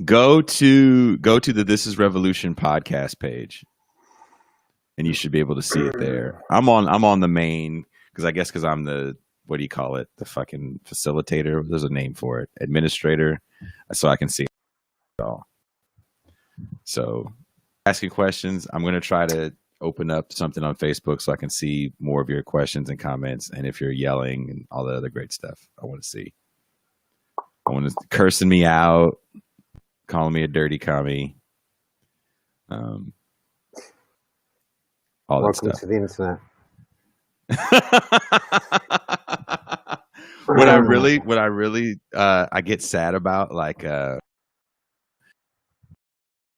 Go to the This Is Revolution podcast page, and you should be able to see it there. I'm on the main, because I'm the, what do you call it? The fucking facilitator. There's a name for it. Administrator. So I can see it all. So asking questions. I'm going to try to open up something on Facebook so I can see more of your questions and comments. And if you're yelling and all the other great stuff, I want to see. I want to cursing me out, calling me a dirty commie. All that Welcome stuff. to the internet. What I really I get sad about, like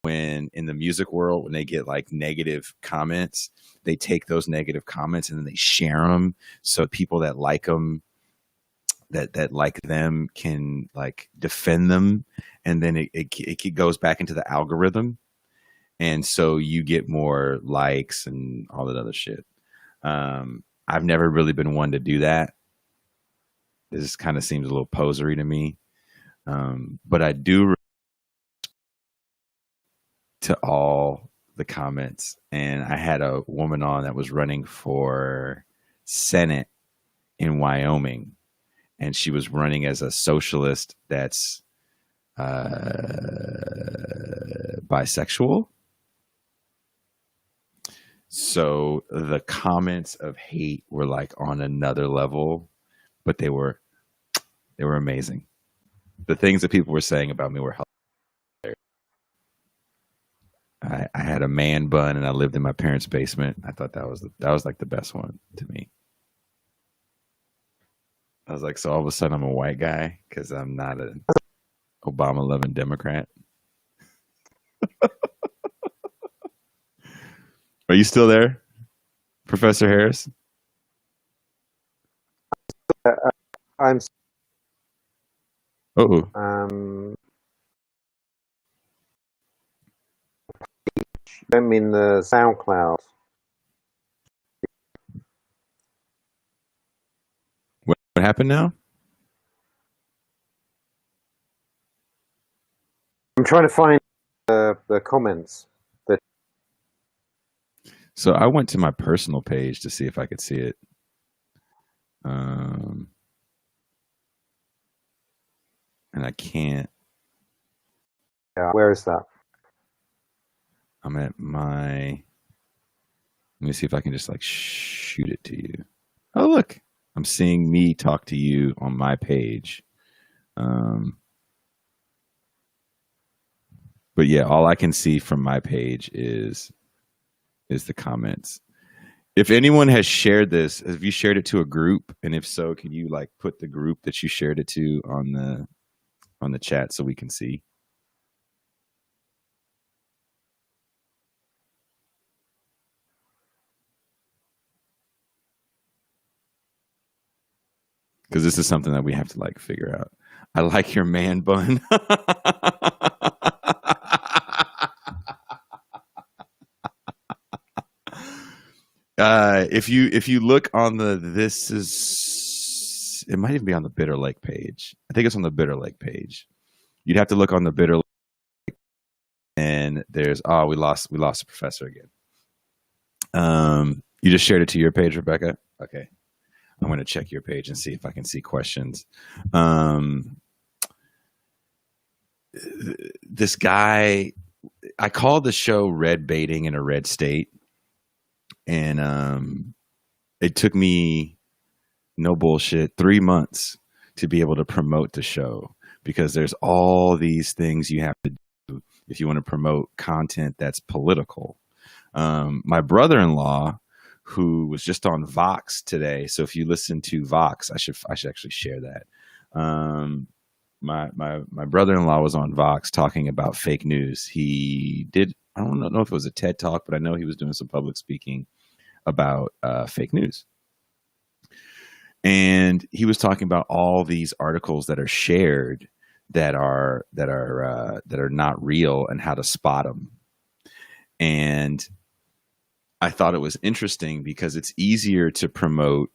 when in the music world, when they get like negative comments, they take those negative comments and then they share them so people that like them, that like them, can like defend them, and then it goes back into the algorithm, and so you get more likes and all that other shit. I've never really been one to do that. This kind of seems a little posery to me, but I do to all the comments. And I had a woman on that was running for Senate in Wyoming, and she was running as a socialist that's bisexual. So the comments of hate were like on another level, but they were amazing. The things that people were saying about me were hilarious. I had a man bun and I lived in my parents' basement. I thought that was like the best one to me. I was like, so all of a sudden I'm a white guy because I'm not an Obama loving Democrat. Are you still there, Professor Harris? I'm. Oh. I mean the SoundCloud. What happened now? I'm trying to find the comments. So I went to my personal page to see if I could see it. And I can't. Yeah, where is that? I'm at my. Let me see if I can just like shoot it to you. Oh, look. I'm seeing me talk to you on my page. But yeah, all I can see from my page is the comments. If anyone has shared this, have you shared it to a group? And if so, can you like put the group that you shared it to on the chat so we can see? Because this is something that we have to like figure out. I like your man bun. If you look on it might even be on the Bitter Lake page. I think it's on the Bitter Lake page. You'd have to look on the Bitter Lake, and there's we lost a professor again. You just shared it to your page, Rebecca? Okay. I'm going to check your page and see if I can see questions. This guy, I called the show Red Baiting in a Red State. And it took me, no bullshit, 3 months to be able to promote the show, because there's all these things you have to do if you want to promote content that's political. My brother-in-law, who was just on Vox today, so if you listen to Vox, I should actually share that. My brother-in-law was on Vox talking about fake news. He did, I don't know if it was a TED talk, but I know he was doing some public speaking about fake news. And he was talking about all these articles that are shared that are not real, and how to spot them. And I thought it was interesting because it's easier to promote,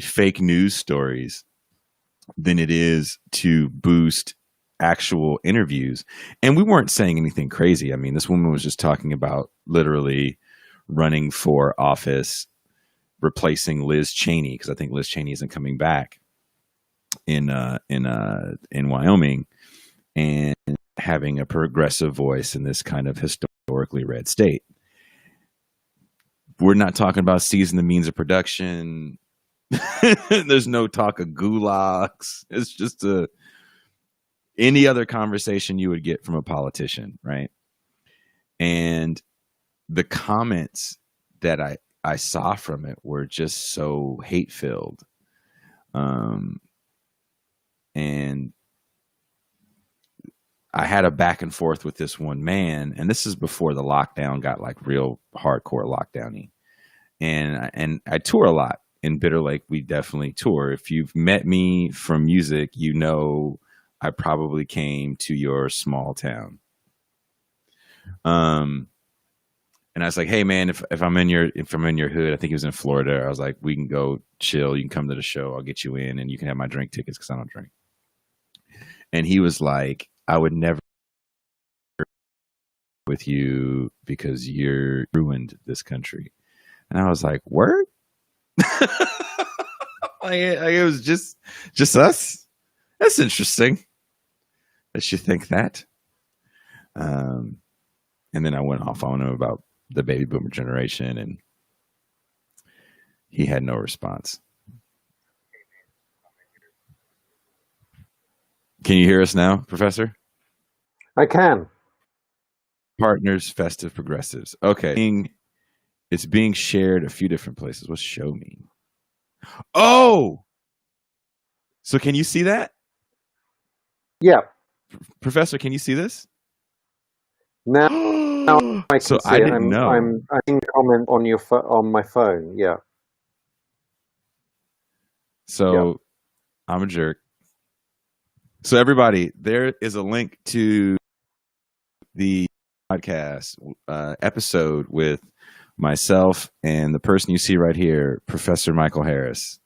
fake news stories than it is to boost actual interviews. And we weren't saying anything crazy. I mean, this woman was just talking about literally running for office, replacing Liz Cheney, because I think Liz Cheney isn't coming back in Wyoming, and having a progressive voice in this kind of historically red state. We're not talking about seizing the means of production. There's no talk of gulags. It's just any other conversation you would get from a politician, right? And the comments that I saw from it were just so hate-filled. And I had a back and forth with this one man, and this is before the lockdown got like real hardcore lockdowny. And I tour a lot in Bitter Lake. We definitely tour. If you've met me from music, you know I probably came to your small town. And I was like, hey man, if I'm in your hood, I think he was in Florida. I was like, we can go chill. You can come to the show. I'll get you in, and you can have my drink tickets because I don't drink. And he was like, I would never with you because you're ruined this country. And I was like, word? It was just us. That's interesting that you think that. And then I went off on him about the baby boomer generation, and he had no response. Can you hear us now, Professor? I can. Partners, festive progressives. Okay. It's being shared a few different places. What's show mean? Oh! So can you see that? Yeah. Professor, can you see this? Now I can so see I it. didn't know. I'm in comment on on my phone. Yeah. So yeah. I'm a jerk. So everybody, there is a link to the podcast episode with myself and the person you see right here, Professor Michael Harris.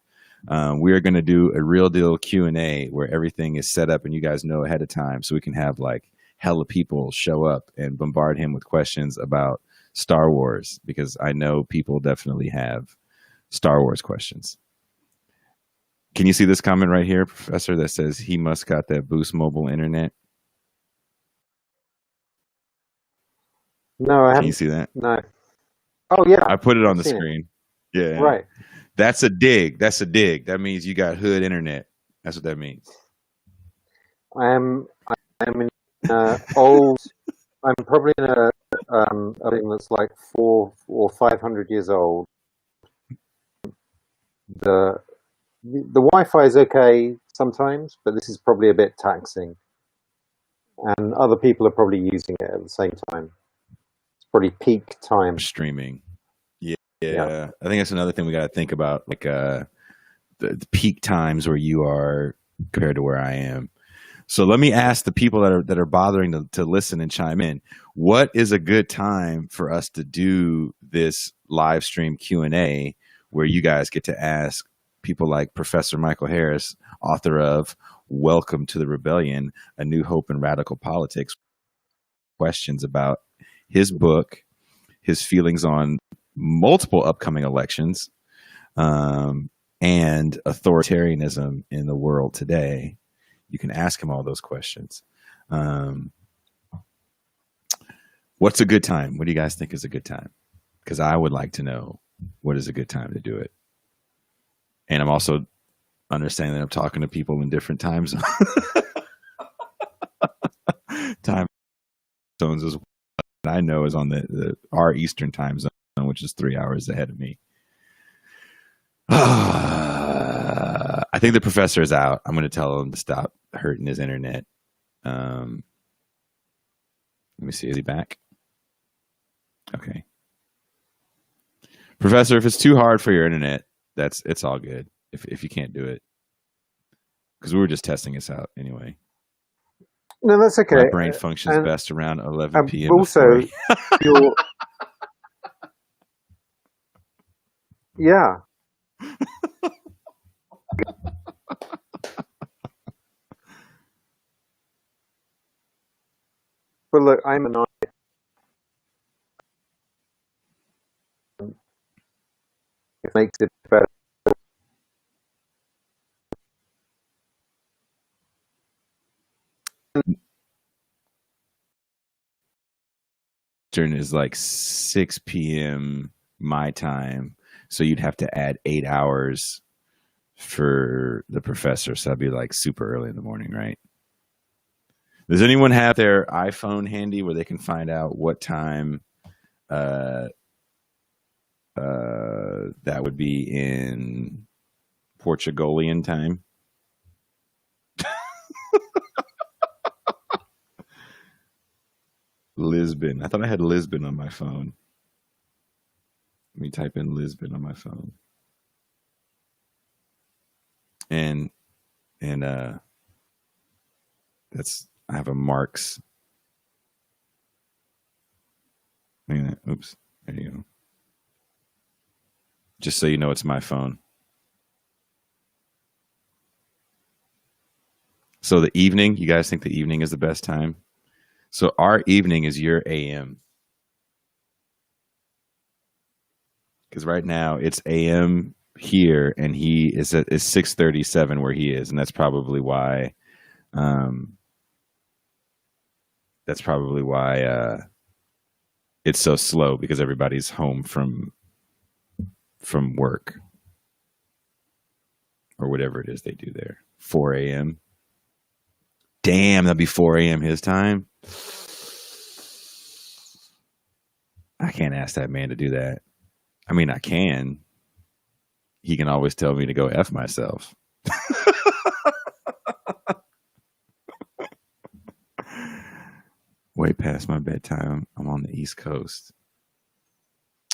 We are going to do a real deal Q&A where everything is set up and you guys know ahead of time, so we can have like hella people show up and bombard him with questions about Star Wars, because I know people definitely have Star Wars questions. Can you see this comment right here, Professor, that says he must got that Boost Mobile internet? No, I haven't. Can you see that? No. Oh yeah. I put it on the screen. Yeah. Right. That's a dig. That's a dig. That means you got hood internet. That's what that means. I'm in old. I'm probably in a thing that's like 400 or 500 years old. The Wi-Fi is okay sometimes, but this is probably a bit taxing, and other people are probably using it at the same time. It's probably peak time. Streaming. Yeah. I think that's another thing we got to think about, like the peak times where you are compared to where I am. So let me ask the people that are bothering to listen and chime in. What is a good time for us to do this live stream Q&A where you guys get to ask people like Professor Michael Harris, author of Welcome to the Rebellion, A New Hope in Radical Politics, questions about his book, his feelings on multiple upcoming elections, and authoritarianism in the world today. You can ask him all those questions. What's a good time? What do you guys think is a good time? Because I would like to know what is a good time to do it. And I'm also understanding that I'm talking to people in different time zones. Time zones is what I know is on our Eastern time zone, which is 3 hours ahead of me. I think the professor is out. I'm going to tell him to stop hurting his internet. Let me see. Is he back? Okay. Professor, if it's too hard for your internet, it's all good. If you can't do it, because we were just testing this out anyway. No, that's okay. My brain functions best around 11 p.m. Also, yeah. But look, I'm an it makes it better. Is like 6 p.m. my time, so you'd have to add 8 hours for the professor. So that'd be like super early in the morning, right? Does anyone have their iPhone handy where they can find out what time that would be in Portugalian time? Lisbon. I thought I had Lisbon on my phone. Let me type in Lisbon on my phone. And that's, I have a Marks. Oops. There you go. Just so you know, it's my phone. So the evening, you guys think the evening is the best time? So our evening is your AM. Because right now it's AM here, and he is at 6:37 where he is, and that's probably why. It's so slow, because everybody's home from work or whatever it is they do there. 4 a.m. Damn, that'd be 4 a.m. his time. I can't ask that man to do that. I mean, I can. He can always tell me to go F myself. Way past my bedtime. I'm on the East Coast.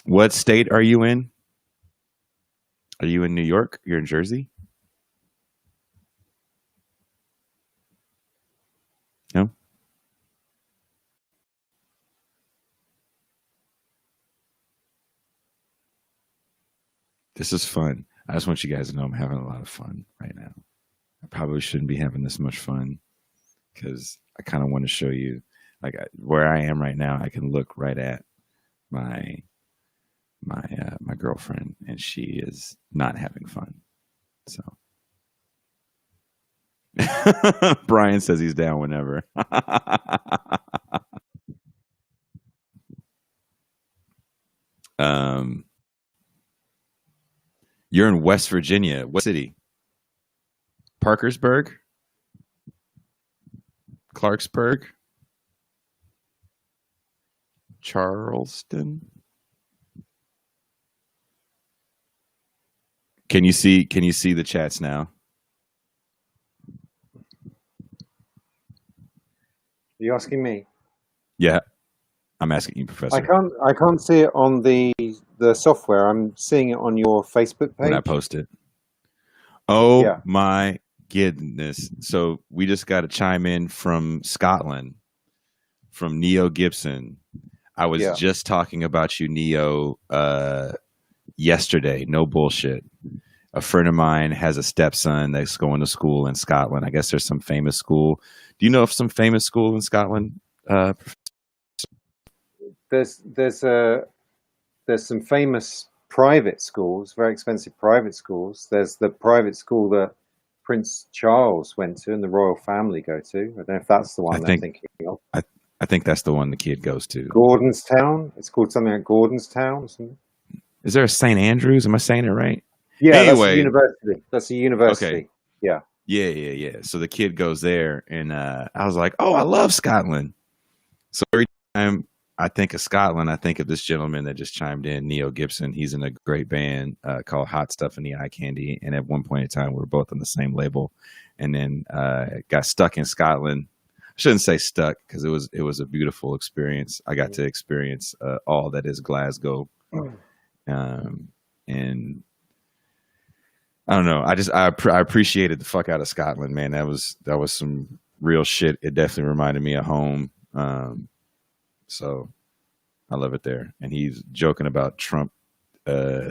What state are you in? Are you in New York? You're in Jersey? No? This is fun. I just want you guys to know I'm having a lot of fun right now. I probably shouldn't be having this much fun, because I kind of want to show you, like, where I am right now. I can look right at my girlfriend, and she is not having fun. So Brian says he's down whenever. You're in West Virginia. What city? Parkersburg? Clarksburg? Charleston? Can you see the chats now? Are you asking me? Yeah. I'm asking you, Professor. I can't see it on the software. I'm seeing it on your Facebook page. When I post it. Oh, yeah. My goodness. So we just got to chime in from Scotland, from Neo Gibson. I was just talking about you, Neo, yesterday. No bullshit. A friend of mine has a stepson that's going to school in Scotland. I guess there's some famous school. Do you know of some famous school in Scotland? There's some famous private schools, very expensive private schools. There's the private school that Prince Charles went to and the royal family go to. I don't know if that's the one they're thinking of. I think that's the one the kid goes to. Gordonstown. It's called something like Gordonstown or something. Is there a St. Andrews? Am I saying it right? Yeah, that's a Anyway, university. That's a okay. university. Yeah. Yeah. So the kid goes there, and I was like, oh, I love Scotland. So every time I think of Scotland, I think of this gentleman that just chimed in, Neo Gibson. He's in a great band called Hot Stuff and the Eye Candy. And at one point in time, we were both on the same label, and then got stuck in Scotland. I shouldn't say stuck because it was a beautiful experience. I got to experience all that is Glasgow, and I don't know. I appreciated the fuck out of Scotland, man. That was some real shit. It definitely reminded me of home. So I love it there. And he's joking about Trump.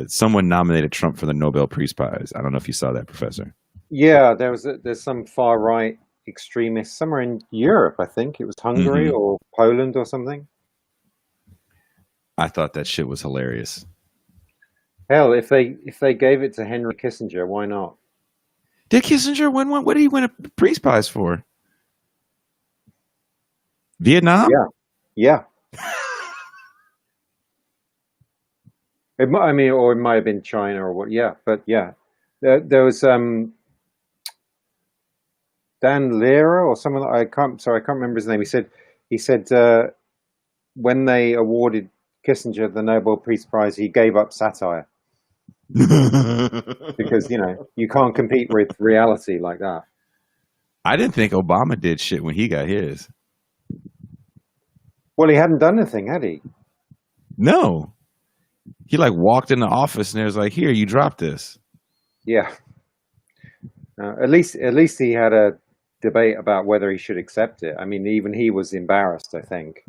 Someone nominated Trump for the Nobel Peace Prize. I don't know if you saw that, Professor. Yeah, there's some far right extremists somewhere in Europe. I think it was Hungary Hmm. or Poland or something. I thought that shit was hilarious. Hell, if they gave it to Henry Kissinger, why not? Did Kissinger win one? What did he win a Peace Prize for? Vietnam? Yeah, yeah. I mean, or it might have been China or what. Yeah, but yeah, there was Dan Lehrer or someone. I can't. Sorry, I can't remember his name. He said when they awarded Kissinger the Nobel Peace Prize, he gave up satire because you can't compete with reality like that. I didn't think Obama did shit when he got his. Well, he hadn't done anything, had he? No. He like walked in the office and it was like, here, you dropped this. Yeah. At least he had a debate about whether he should accept it. I mean, even he was embarrassed, I think.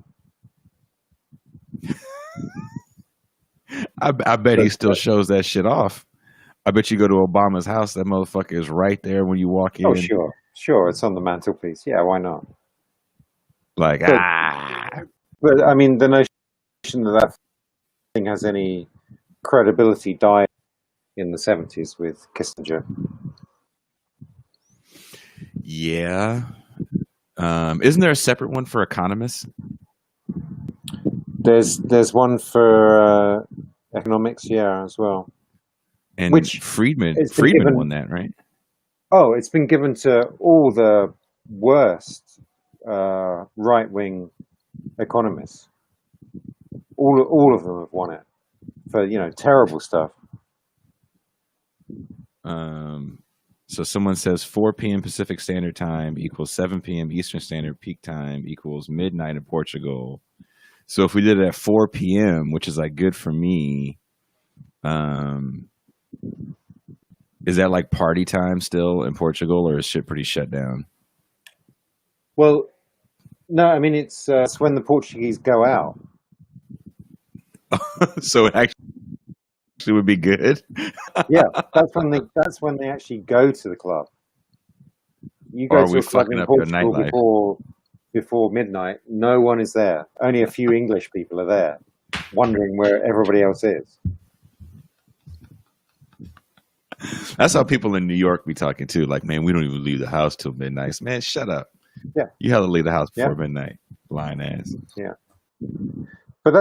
I bet he still shows that shit off. I bet you go to Obama's house, that motherfucker is right there when you walk in. Oh, sure, it's on the mantelpiece. Yeah, why not? Like, But, ah. but I mean, the notion that thing has any credibility died in the 70s with Kissinger. Yeah. Isn't there a separate one for economists? There's one for economics, yeah, as well. And Which Friedman given, won that, right? Oh, it's been given to all the worst right-wing economists. All of them have won it for terrible stuff. So someone says 4 p.m. Pacific Standard Time equals 7 p.m. Eastern Standard Peak Time equals midnight in Portugal. So if we did it at 4 p.m., which is like good for me, is that like party time still in Portugal, or is shit pretty shut down? Well, no, I mean it's when the Portuguese go out. So it actually would be good. Yeah, that's when they actually go to the club. You go Or are to we a club fucking in up your Portugal nightlife? before midnight. No one is there. Only a few English people are there, wondering where everybody else is. That's how people in New York be talking too. Like, man, we don't even leave the house till midnight. Man, shut up. Yeah, You have to leave the house before yeah, midnight. Blind ass. yeah. But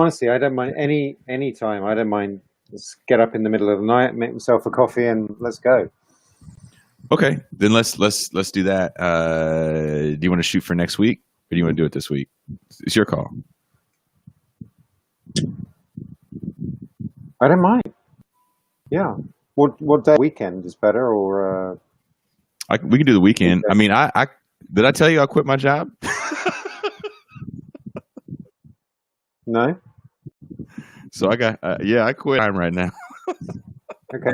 honestly, I don't mind any time. I don't mind. Let's get up in the middle of the night, make myself a coffee, and let's go. Okay, then let's do that. Do you want to shoot for next week, or do you want to do it this week? It's your call. I don't mind. Yeah. What day weekend is better, or We can do the weekend. I mean, I did I tell you I quit my job? no? So I got I quit. I'm right now. Okay.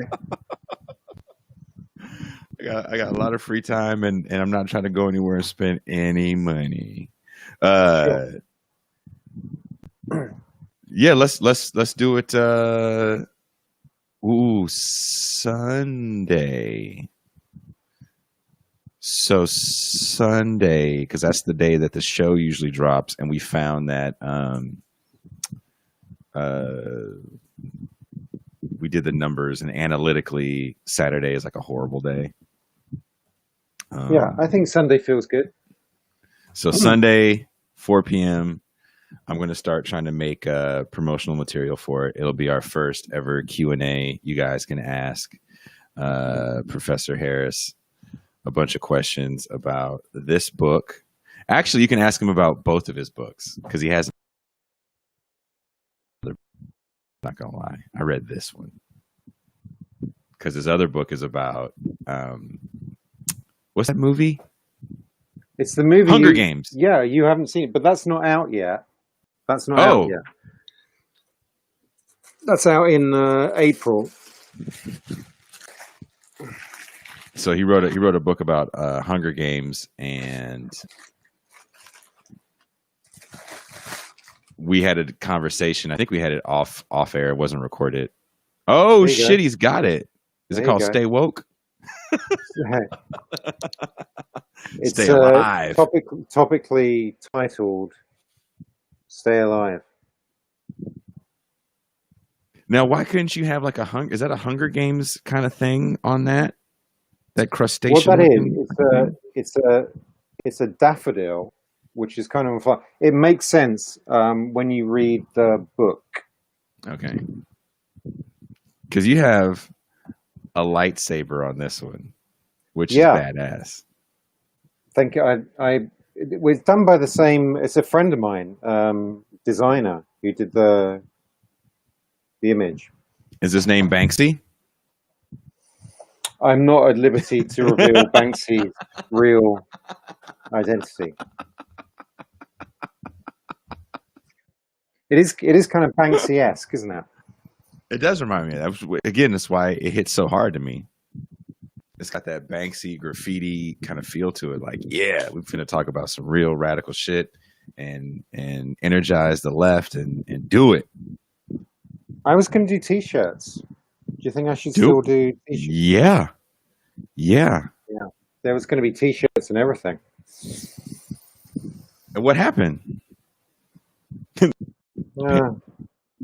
I got a lot of free time, and I'm not trying to go anywhere and spend any money. Sure. Yeah, let's do it. Sunday. So Sunday, because that's the day that the show usually drops, and we found that we did the numbers, and analytically, Saturday is like a horrible day. Yeah, I think Sunday feels good. So Sunday, 4 p.m. I'm going to start trying to make promotional material for it. It'll be our first ever Q&A. You guys can ask Professor Harris a bunch of questions about this book. Actually, you can ask him about both of his books because he has. Not gonna lie, I read this one because his other book is about what's that movie? It's the movie Hunger Games. Yeah, you haven't seen it, but that's not out yet. That's not out yet. That's out in April. So he wrote a book about Hunger Games, and we had a conversation. I think we had it off air. It wasn't recorded. Oh shit, he's got it. Is it called Stay Woke? It's Stay Alive. Topically titled Stay Alive. Now, why couldn't you have like is that a Hunger Games kind of thing on that crustacean? What that is, it's a daffodil, which is kind of it makes sense when you read the book. Okay. Because you have a lightsaber on this one, which is badass. Thank you. It was done by the same. It's a friend of mine, designer, who did the image. Is his name Banksy? I'm not at liberty to reveal Banksy's real identity. It is kind of Banksy-esque, isn't it? It does remind me of that. Again, that's why it hits so hard to me. It's got that Banksy graffiti kind of feel to it. Like, yeah, we're finna talk about some real radical shit and energize the left and do it. I was going to do T-shirts. Do you think I should still do T-shirts? Yeah. There was going to be T-shirts and everything. And what happened?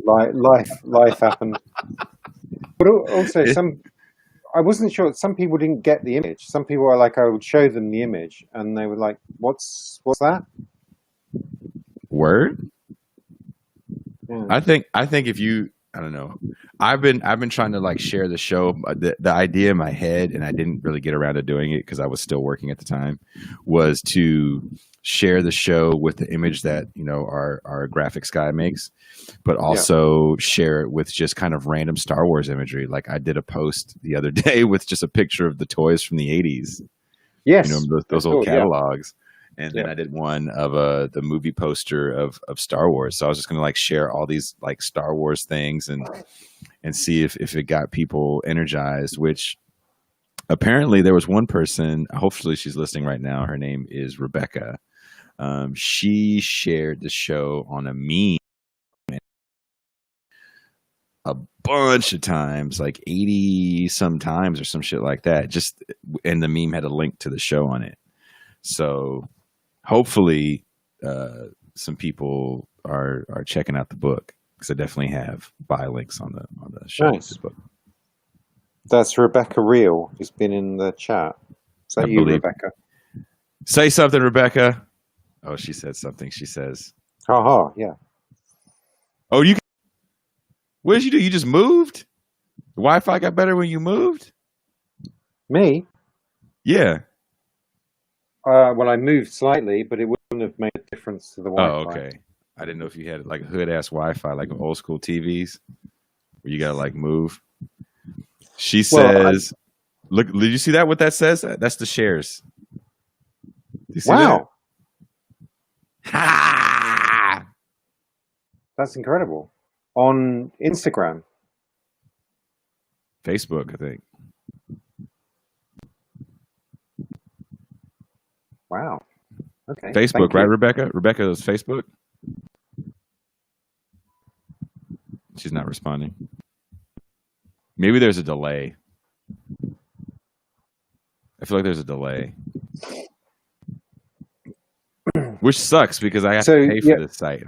Life happened. But also, I wasn't sure. Some people didn't get the image. Some people were like, I would show them the image, and they were like, "What's that?" Word. Yeah. I think if you, I don't know. I've been trying to like share the show. The idea in my head, and I didn't really get around to doing it because I was still working at the time, was to share the show with the image that our graphics guy makes, but also share it with just kind of random Star Wars imagery. Like I did a post the other day with just a picture of the toys from the 80s. Yes, those old catalogs. And then I did one of the movie poster of Star Wars. So I was just going to like share all these like Star Wars things and see if it got people energized, which apparently there was one person, hopefully she's listening right now. Her name is Rebecca. She shared the show on a meme a bunch of times, like 80 some times or some shit like that. And the meme had a link to the show on it. So hopefully some people are checking out the book, because I definitely have buy links on the show. Nice. Book. That's Rebecca Reel, who's been in the chat. Is that you, Rebecca? Say something, Rebecca. Oh, she said something. She says, yeah. Oh, what did you do? You just moved? The Wi-Fi got better when you moved? Me? Yeah. Well, I moved slightly, but it wouldn't have made a difference to the Wi-Fi. Oh, okay. I didn't know if you had like hood-ass Wi-Fi, like old school TVs, where you gotta like move. She says, "Look, did you see that? What that says? That's the shares." You see wow. Ha! That's incredible. On Instagram, Facebook, I think. Wow. Okay. Facebook, right, Rebecca? Rebecca is Facebook. She's not responding. Maybe there's a delay. I feel like there's a delay. Which sucks because I have to pay for this site.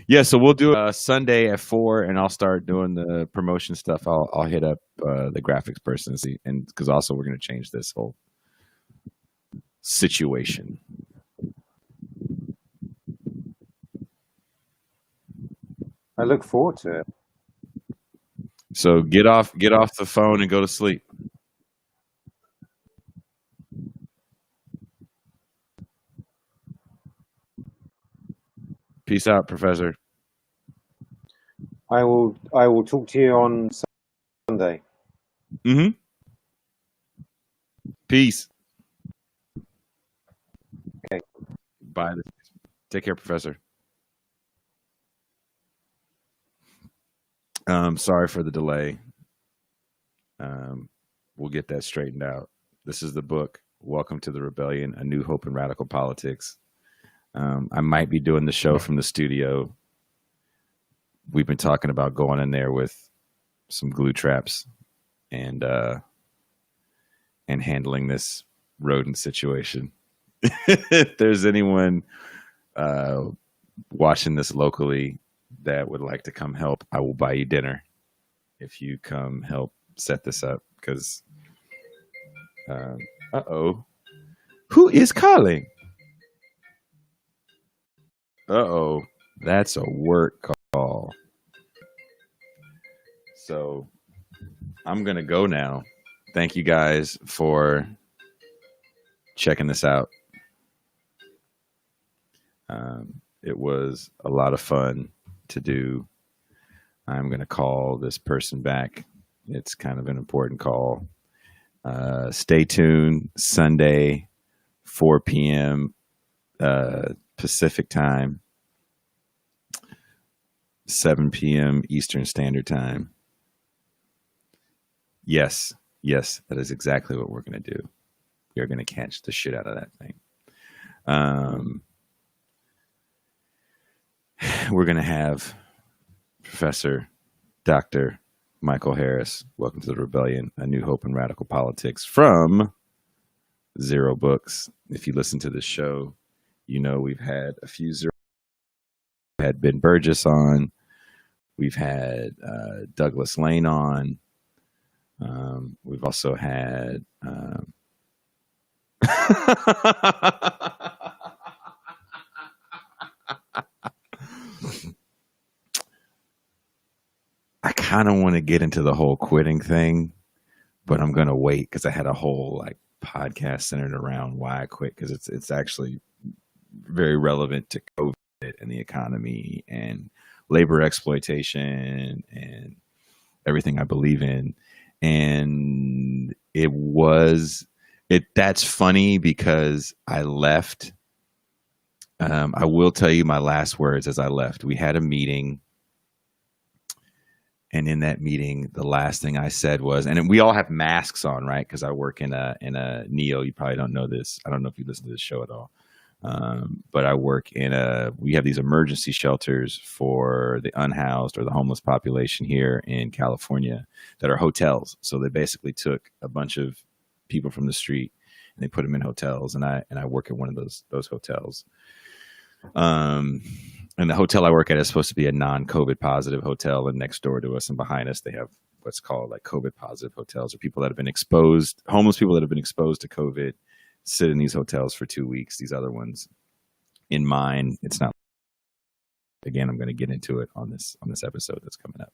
Yeah, so we'll do a Sunday at 4, and I'll start doing the promotion stuff. I'll hit up the graphics person, and because also we're going to change this whole situation. I look forward to it. So get off the phone and go to sleep. Peace out, Professor. I will talk to you on Sunday. Mm-hmm. Peace. Okay. Bye. Take care, Professor. Sorry for the delay. We'll get that straightened out. This is the book, Welcome to the Rebellion, A New Hope in Radical Politics. I might be doing the show from the studio. We've been talking about going in there with some glue traps and handling this rodent situation. If there's anyone watching this locally that would like to come help, I will buy you dinner if you come help set this up. Because, who is calling? That's a work call. So I'm gonna go now. Thank you guys for checking this out. It was a lot of fun to do. I'm going to call this person back. It's kind of an important call. Stay tuned. Sunday, 4 p.m. Pacific time, 7 p.m. Eastern Standard Time. Yes, that is exactly what we're going to do. You're going to catch the shit out of that thing. We're going to have Professor Dr. Michael Harris, Welcome to the Rebellion, A New Hope in Radical Politics, from Zero Books. If you listen to this show, you know we've had a few Zero. We've had Ben Burgess on. We've had Douglas Lane on. We've also had... I kind of want to get into the whole quitting thing, but I'm going to wait because I had a whole like podcast centered around why I quit, because it's actually very relevant to COVID and the economy and labor exploitation and everything I believe in. And that's funny because I left. I will tell you my last words as I left. We had a meeting. And in that meeting, the last thing I said was, and we all have masks on, right? Because I work in a NEO. You probably don't know this. I don't know if you listen to this show at all. But I work we have these emergency shelters for the unhoused or the homeless population here in California that are hotels. So they basically took a bunch of people from the street and they put them in hotels. And I work at one of those hotels. And the hotel I work at is supposed to be a non-COVID positive hotel, and next door to us and behind us, they have what's called like COVID positive hotels, or people that have been exposed, homeless people that have been exposed to COVID, sit in these hotels for 2 weeks. These other ones, in mine, it's not. Again, I'm going to get into it on this episode that's coming up.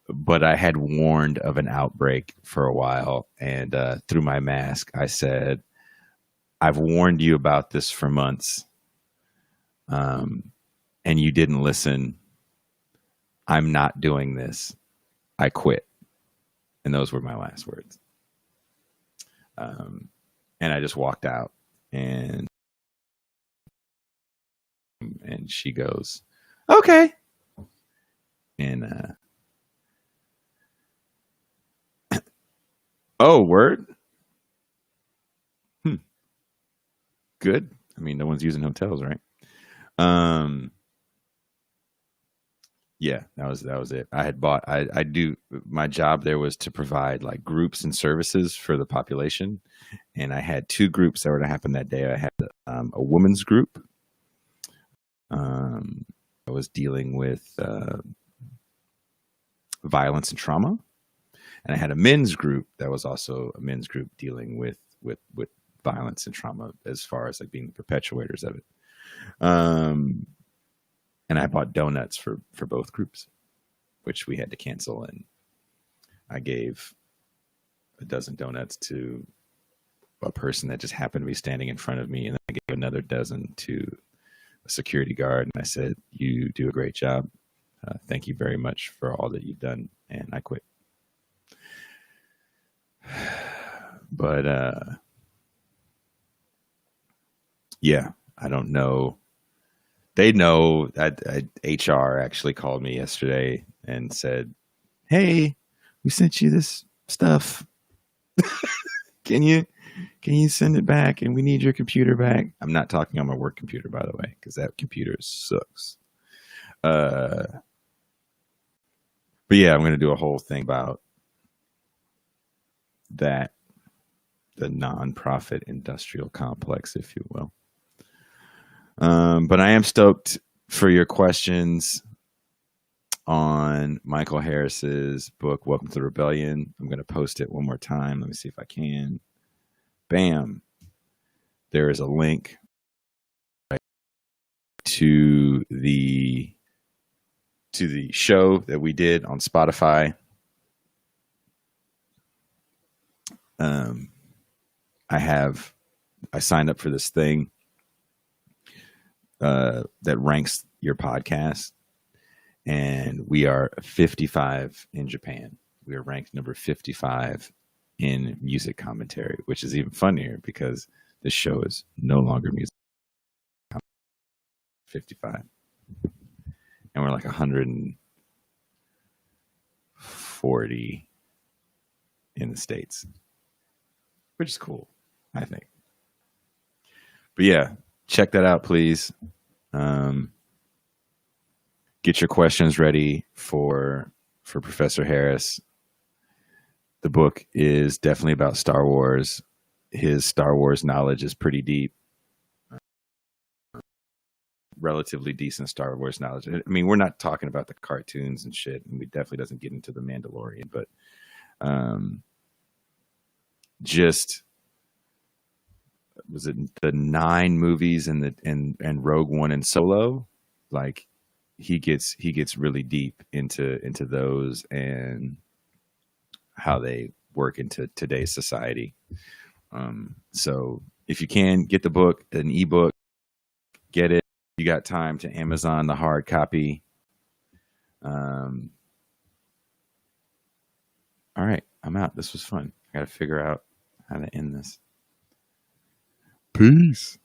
But I had warned of an outbreak for a while, and through my mask, I said, I've warned you about this for months, and you didn't listen. I'm not doing this. I quit. And those were my last words. And I just walked out, and she goes, okay. And, oh, word. Good. I mean, no one's using hotels, right? Yeah, that was it. I do, my job there was to provide like groups and services for the population. And I had 2 groups that were to happen that day. I had a women's group. I was dealing with violence and trauma. And I had a men's group that was also a men's group dealing with violence and trauma, as far as like being the perpetuators of it. And I bought donuts for both groups, which we had to cancel. And I gave a dozen donuts to a person that just happened to be standing in front of me, and I gave another dozen to a security guard. And I said, "You do a great job. Thank you very much for all that you've done." And I quit. But yeah, I don't know. They know that HR actually called me yesterday and said, "Hey, we sent you this stuff. Can you send it back? And we need your computer back." I'm not talking on my work computer, by the way, because that computer sucks. But yeah, I'm going to do a whole thing about that, the nonprofit industrial complex, if you will. But I am stoked for your questions on Michael Harris's book, Welcome to the Rebellion. I'm going to post it one more time. Let me see if I can. Bam. There is a link to the show that we did on Spotify. I signed up for this thing that ranks your podcast, and we are 55 in Japan. We are ranked number 55 in music commentary, which is even funnier because this show is no longer music. 55, and we're like 140 in the States, which is cool, I think. But yeah, check that out, please. Get your questions ready for Professor Harris. The book is definitely about Star Wars. His Star Wars knowledge is pretty deep. Relatively decent Star Wars knowledge. I mean, we're not talking about the cartoons and shit, and we definitely doesn't get into the Mandalorian, but just, was it the 9 movies and Rogue One and Solo? Like he gets really deep into those and how they work into today's society. So if you can get the book, an ebook, get it. You got time to Amazon the hard copy. All right, I'm out. This was fun. I got to figure out how to end this. Peace.